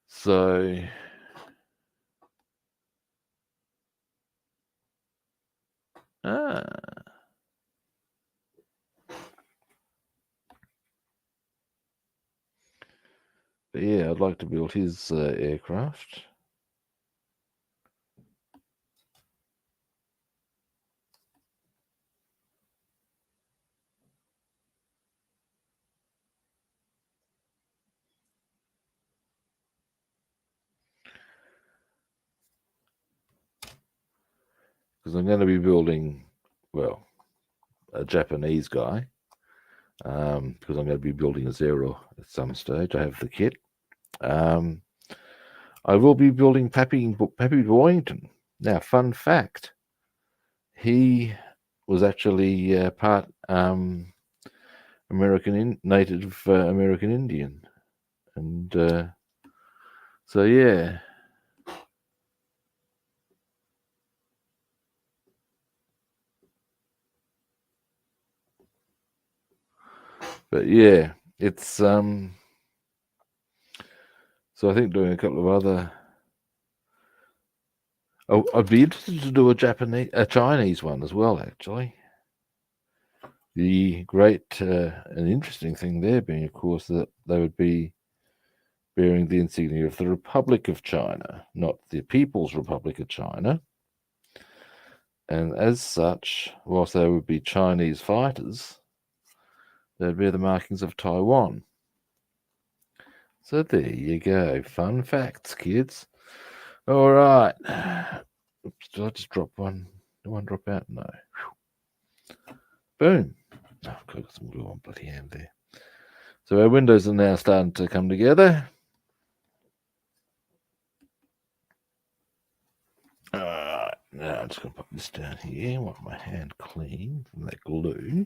So, but yeah, I'd like to build his aircraft. Because I'm going to be building, well, a Japanese guy. Because I'm going to be building a Zero at some stage. I have the kit. I will be building Pappy Boyington. Now, fun fact, he was actually part Native American Indian. And so, yeah. But yeah, it's so I think doing a couple of other. Oh, I'd be interested to do a Chinese one as well. Actually, the great and interesting thing there being, of course, that they would be bearing the insignia of the Republic of China, not the People's Republic of China. And as such, whilst they would be Chinese fighters, they'd bear the markings of Taiwan. So there you go. Fun facts, kids. All right. Oops, did I just drop one? Did one drop out? No. Boom. Oh, I've got some glue on bloody hand there. So our windows are now starting to come together. All right. Now I'm just going to put this down here. I want my hand clean from that glue.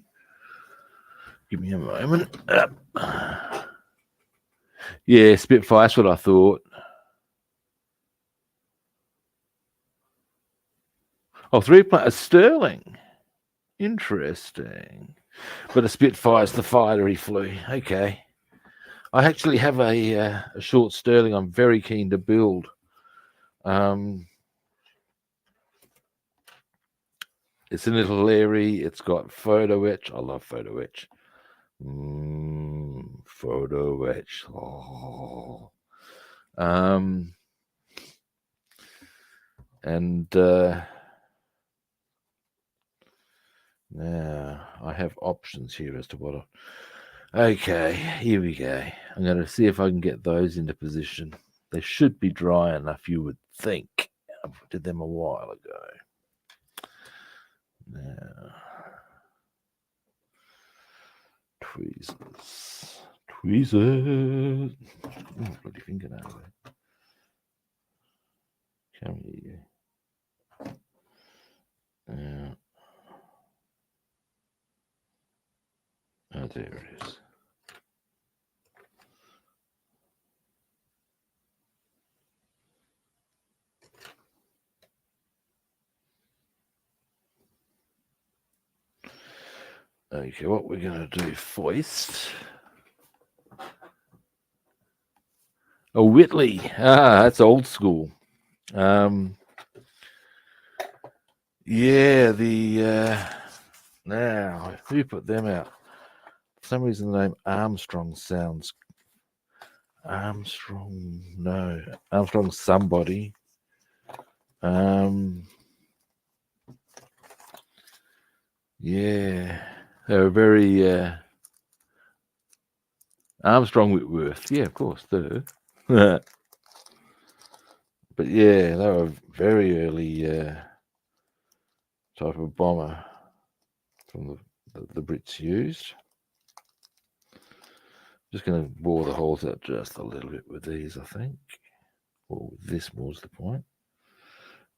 Give me a moment. Yeah, Spitfire, that's what I thought. Oh, a Sterling. Interesting. But a Spitfire's the fighter he flew. Okay. I actually have a short Sterling I'm very keen to build. It's an Italeri. It's got photo etch. I love photo etch. Photo etch. Oh. And now I have options here as to what. Okay, here we go. I'm going to see if I can get those into position. They should be dry enough, you would think. I did them a while ago. Now, tweezers. Oh, bloody fingernail there. Come here. Now, there it is. Okay, what we're going to do first. Oh, Whitley. That's old school. Yeah, now, who put them out? For some reason, the name Armstrong sounds. Armstrong somebody. Yeah, they were very Armstrong Whitworth. Yeah, of course, too. But yeah, they were very early type of bomber from the Brits used. Just going to bore the holes out just a little bit with these, I think. Or with this more's the point.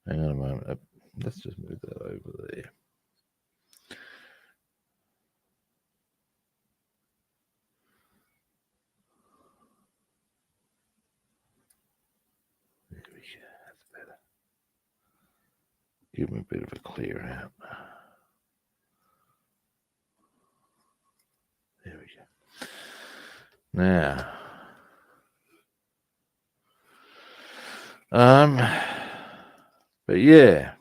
Hang on a moment. Let's just move that over there. There we go. That's better. Give me a bit of a clear out. There we go. Now, but yeah,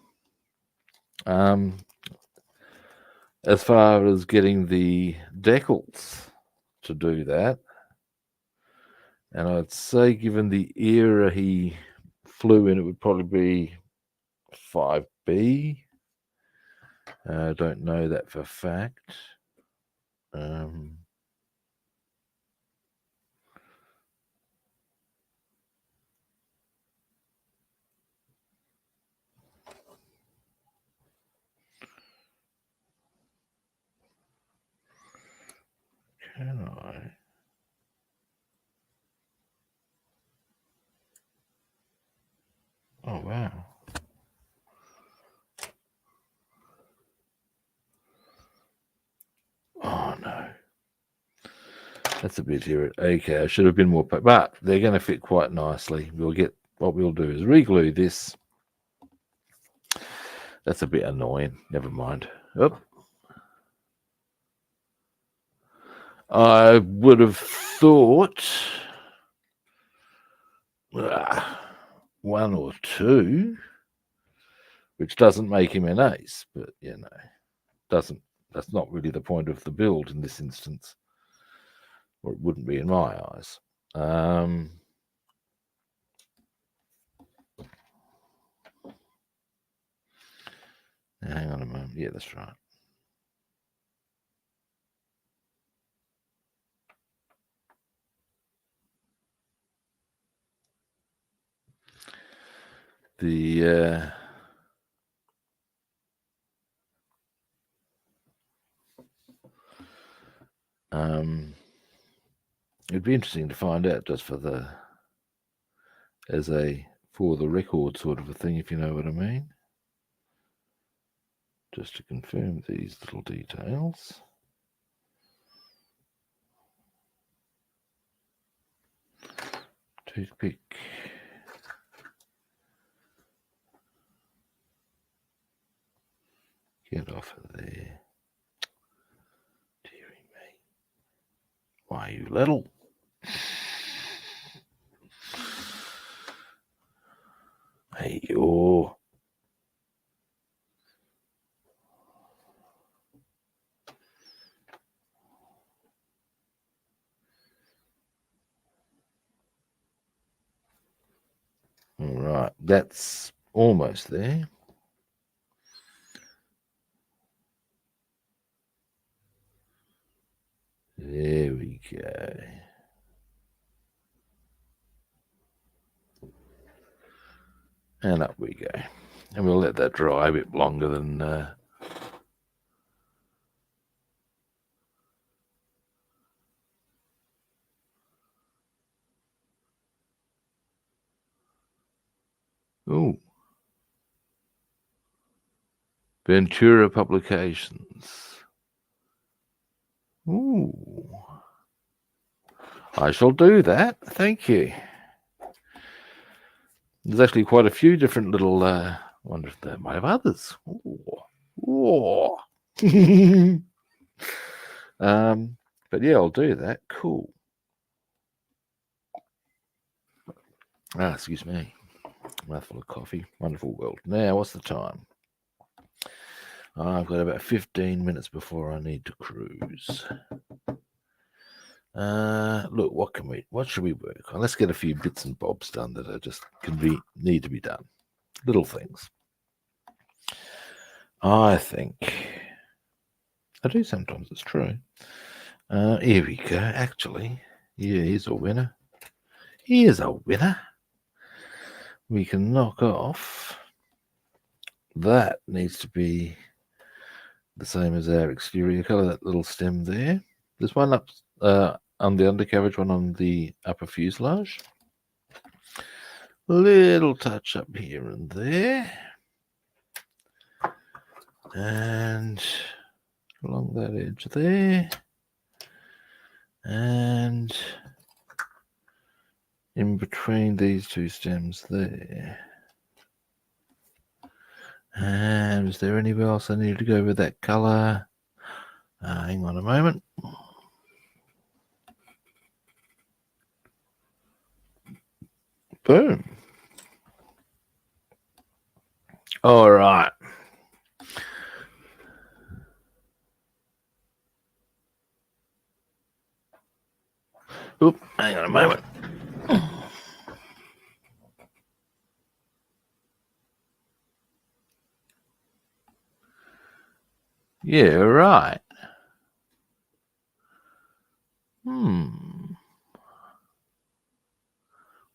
as far as getting the decals to do that, and I'd say given the era he flew in, it would probably be 5B. I don't know that for a fact. Can I? Oh, wow. Oh, no. That's a bit here. Okay, I should have been more, but they're going to fit quite nicely. What we'll do is reglue this. That's a bit annoying. Never mind. Oh. I would have thought one or two, which doesn't make him an ace, but doesn't. That's not really the point of the build in this instance, or it wouldn't be in my eyes. Hang on a moment. Yeah, that's right. It'd be interesting to find out just for the record sort of a thing, if you know what I mean. Just to confirm these little details. Toothpick. Get off of there. Dearie me. Why, you little. Hey, you. All right, that's almost there. There we go. And up we go. And we'll let that dry a bit longer than... Ventura Publications. Ooh. I shall do that. Thank you. There's actually quite a few different little. I wonder if there might have others. Ooh. But yeah, I'll do that. Cool. Excuse me. Mouthful of coffee. Wonderful world. Now, what's the time? I've got about 15 minutes before I need to cruise. Look, what should we work on? Let's get a few bits and bobs done that are just need to be done. Little things. I think I do sometimes, it's true. Here we go. Actually, yeah, here's a winner. Here's a winner. We can knock off. That needs to be the same as our exterior colour, that little stem there. There's one up on the undercarriage, one on the upper fuselage. Little touch up here and there. And along that edge there. And in between these two stems there. And is there anywhere else I need to go with that colour? Hang on a moment. Boom. All right. Oop, hang on a moment. Yeah, right.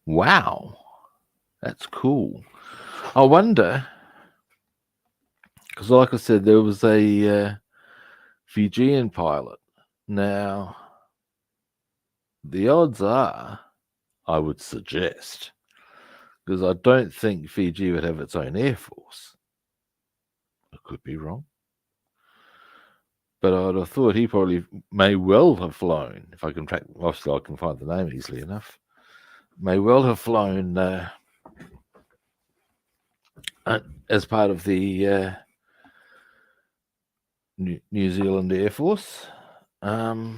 Wow. That's cool. I wonder, because like I said, there was a Fijian pilot. Now, the odds are, I would suggest, because I don't think Fiji would have its own air force. I could be wrong. But I'd have thought he probably may well have flown, if I can track, obviously I can find the name easily enough, may well have flown as part of the New Zealand Air Force. Just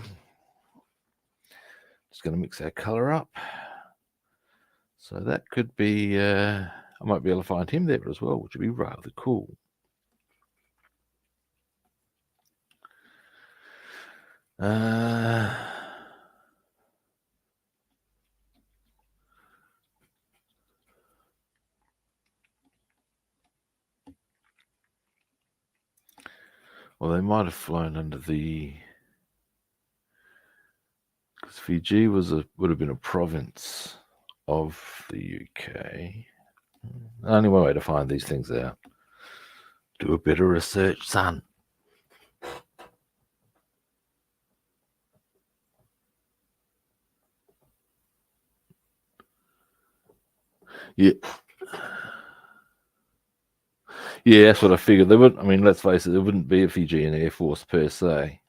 going to mix our colour up. So that could be, I might be able to find him there as well, which would be rather cool. Well, they might have flown under the, because Fiji would have been a province of the UK. Only one way to find these things out. Do a bit of research, son. Yeah. Yeah, that's what I figured. They wouldn't. I mean, let's face it, there wouldn't be a Fijian Air Force per se.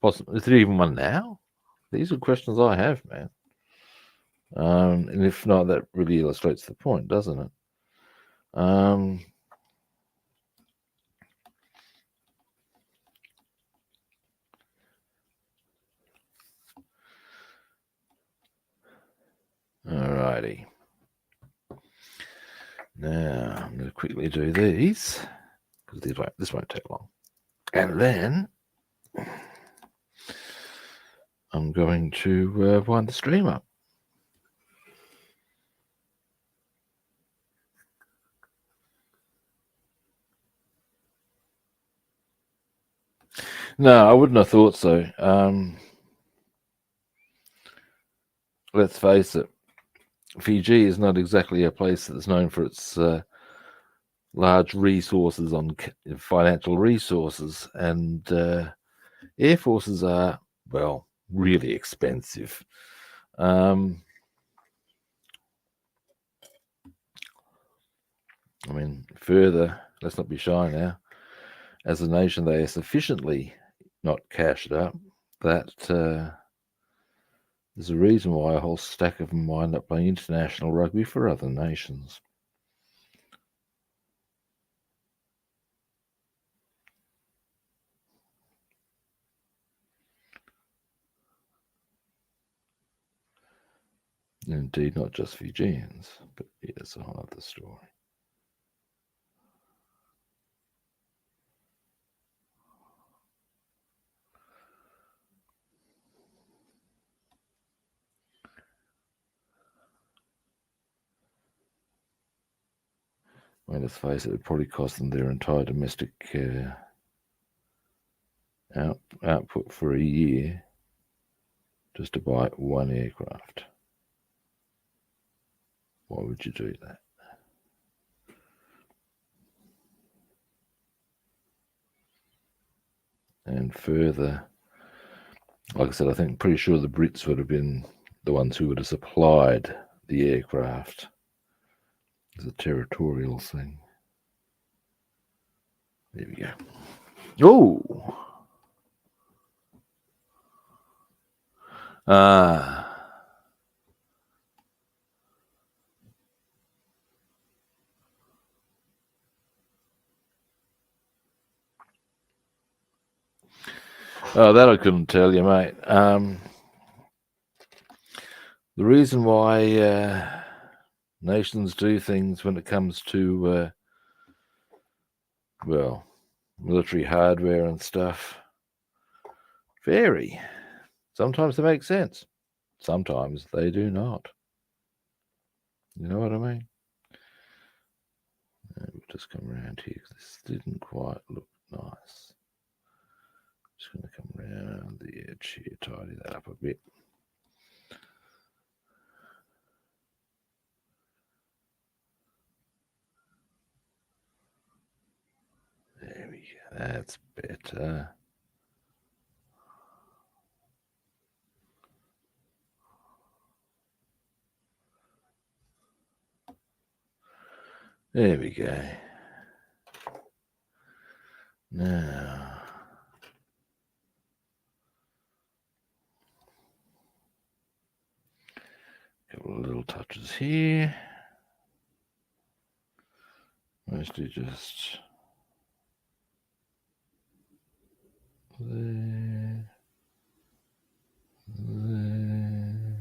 Possibly, is there even one now? These are questions I have, man. And if not, that really illustrates the point, doesn't it? Alrighty. Now I'm going to quickly do these because this won't take long, and then I'm going to wind the stream up. No, I wouldn't have thought so. Let's face it, Fiji is not exactly a place that's known for its large resources on financial resources, and air forces are, well, really expensive. I mean, further, let's not be shy now. as a nation, they are sufficiently not cashed up that there's a reason why a whole stack of them wind up playing international rugby for other nations. Indeed, not just Fijians, but yeah, it's a whole other story. I mean, let's face it, it would probably cost them their entire domestic output for a year just to buy one aircraft. Why would you do that? And further, like I said, I think pretty sure the Brits would have been the ones who would have supplied the aircraft. It's a territorial thing. There we go. Oh! Oh, that I couldn't tell you, mate. The reason why nations do things when it comes to, well, military hardware and stuff vary. Sometimes they make sense. Sometimes they do not. You know what I mean? We'll just come around here because this didn't quite look nice. Just going to come around the edge here, tidy that up a bit. There we go. That's better. There we go. Now, a couple of little touches here. Mostly just there, there.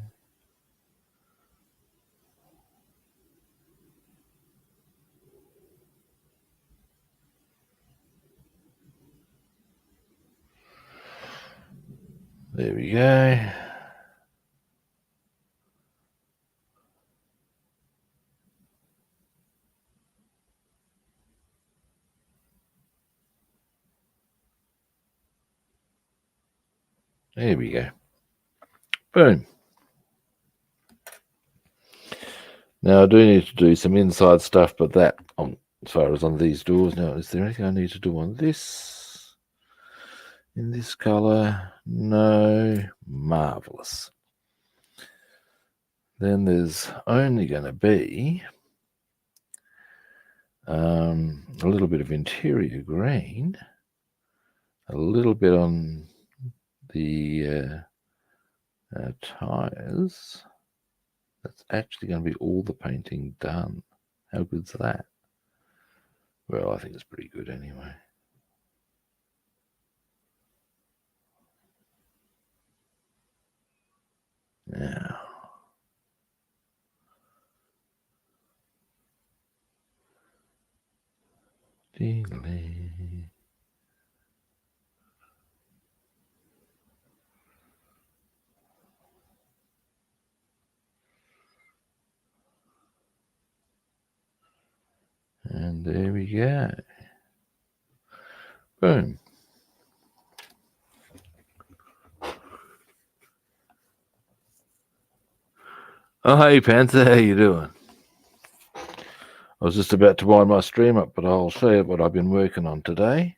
There we go. There we go. Boom. Now I do need to do some inside stuff, but that, as far as on these doors. Now, is there anything I need to do on this? In this colour? No. Marvellous. Then there's only going to be a little bit of interior green, a little bit on the tyres. That's actually going to be all the painting done. How good's that? Well, I think it's pretty good anyway. Now, delay. And there we go. Boom. Oh, hey, Panther, how you doing? I was just about to wind my stream up, but I'll show you what I've been working on today,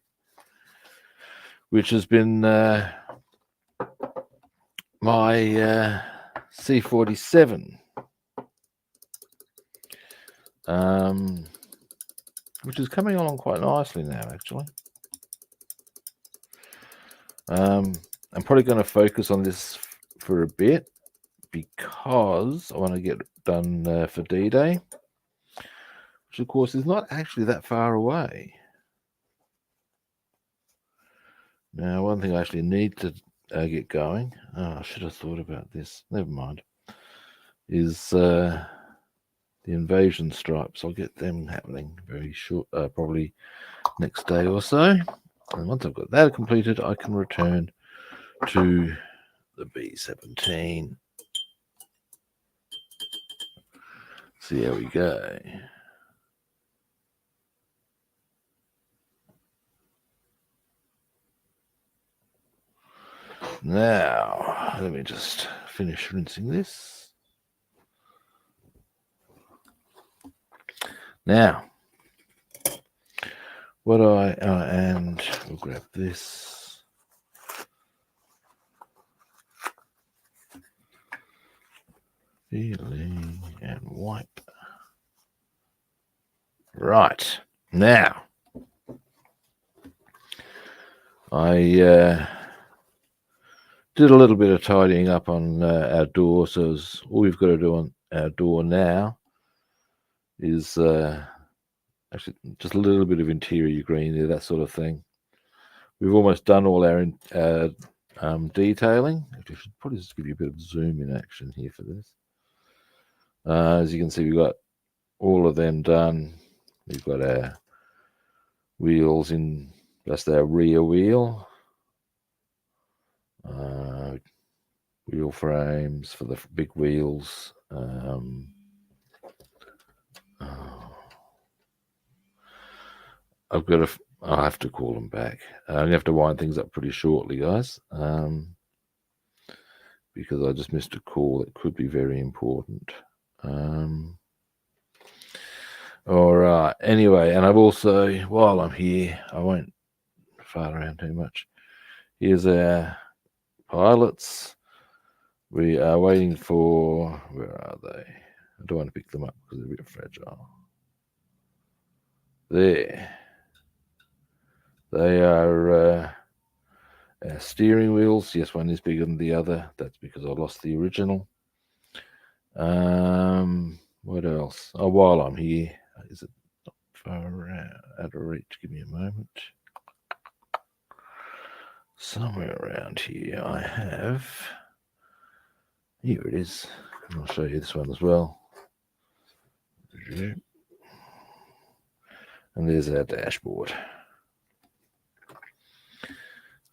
which has been my C-47, which is coming along quite nicely now, actually. I'm probably going to focus on this for a bit because I want to get done for D-Day, which of course is not actually that far away. Now, one thing I actually need to get going, I should have thought about this, never mind, is the invasion stripes. I'll get them happening very short, probably next day or so. And once I've got that completed, I can return to the B-17. See how we go. Now, let me just finish rinsing this. Now, and we'll grab this. Feeling and wipe. Right. Now, I did a little bit of tidying up on our door, so all we've got to do on our door now is actually just a little bit of interior green there, that sort of thing. We've almost done all our detailing. Actually, I should probably just give you a bit of zoom in action here for this. As you can see, we've got all of them done. We've got our wheels in, just our rear wheel. Wheel frames for the big wheels. I'll have to call them back. I'm going to have to wind things up pretty shortly, guys, because I just missed a call that could be very important. All right. Anyway, and I've also, while I'm here, I won't fart around too much. Here's our pilots. We are waiting for, where are they? I don't want to pick them up because they're a bit fragile. There. They are our steering wheels. Yes, one is bigger than the other. That's because I lost the original. What else? Oh, while I'm here, is it not far out of reach? Give me a moment. Somewhere around here I have, here it is, and I'll show you this one as well. And there's our dashboard.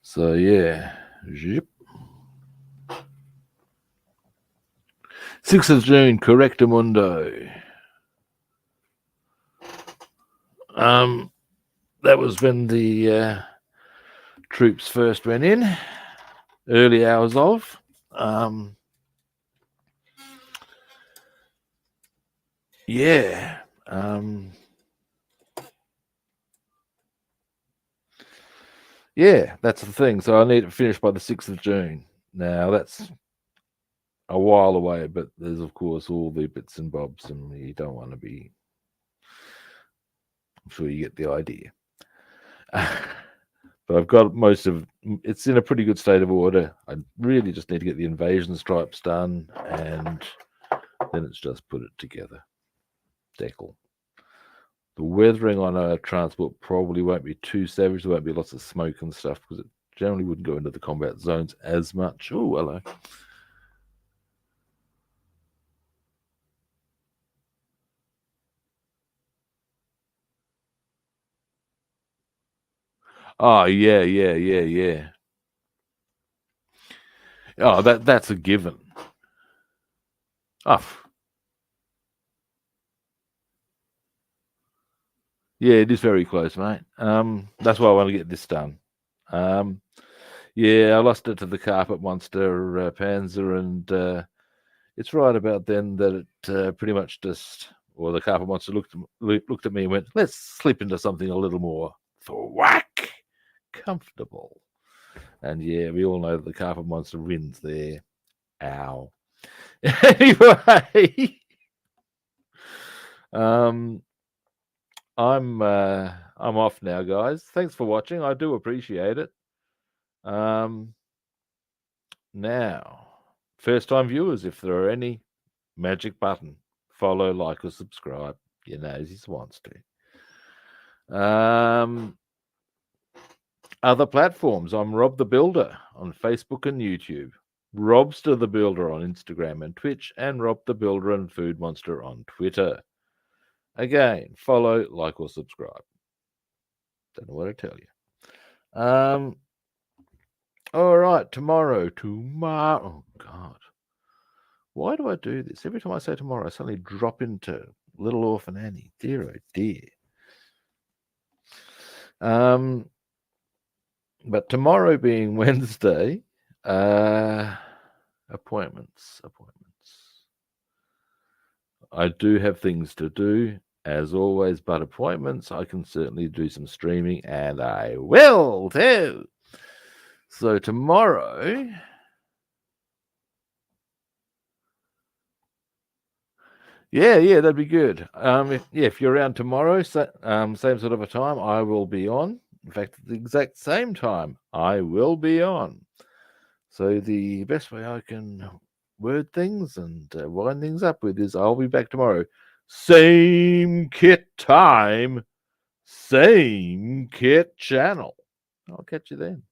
So yeah, 6th of June, Correctamundo. That was when the troops first went in, early hours of. Yeah. Yeah, that's the thing. So I need it finished by the 6th of June. Now, that's a while away, but there's, of course, all the bits and bobs, and you don't want to be... I'm sure you get the idea. But I've got most of... It's in a pretty good state of order. I really just need to get the invasion stripes done, and then it's just put it together. Decal. The weathering on a transport probably won't be too savage. There won't be lots of smoke and stuff because it generally wouldn't go into the combat zones as much. Oh, hello. Oh, yeah. Oh, that's a given. Oh, yeah, it is very close, mate. That's why I want to get this done. Yeah, I lost it to the Carpet Monster Panzer, and it's right about then that it pretty much just, or the Carpet Monster looked at me and went, "Let's slip into something a little more thwack comfortable." And yeah, we all know that the Carpet Monster wins there. Ow. Anyway, I'm off now, guys. Thanks for watching. I do appreciate it. Now, first-time viewers, if there are any, magic button, follow, like, or subscribe. You know, as he wants to. Other platforms. I'm Rob the Builder on Facebook and YouTube. Robster the Builder on Instagram and Twitch, and Rob the Builder and Food Monster on Twitter. Again, follow, like, or subscribe. Don't know what to tell you. All right, tomorrow. Oh, God. Why do I do this? Every time I say tomorrow, I suddenly drop into Little Orphan Annie. Dear, oh dear. But tomorrow being Wednesday, appointments. I do have things to do, as always, but appointments, I can certainly do some streaming, and I will too. So tomorrow, yeah, that'd be good. If you're around tomorrow, same sort of a time, I will be on. In fact, at the exact same time, I will be on. So the best way I can word things and wind things up with is I'll be back tomorrow. Same kit time, same kit channel. I'll catch you then.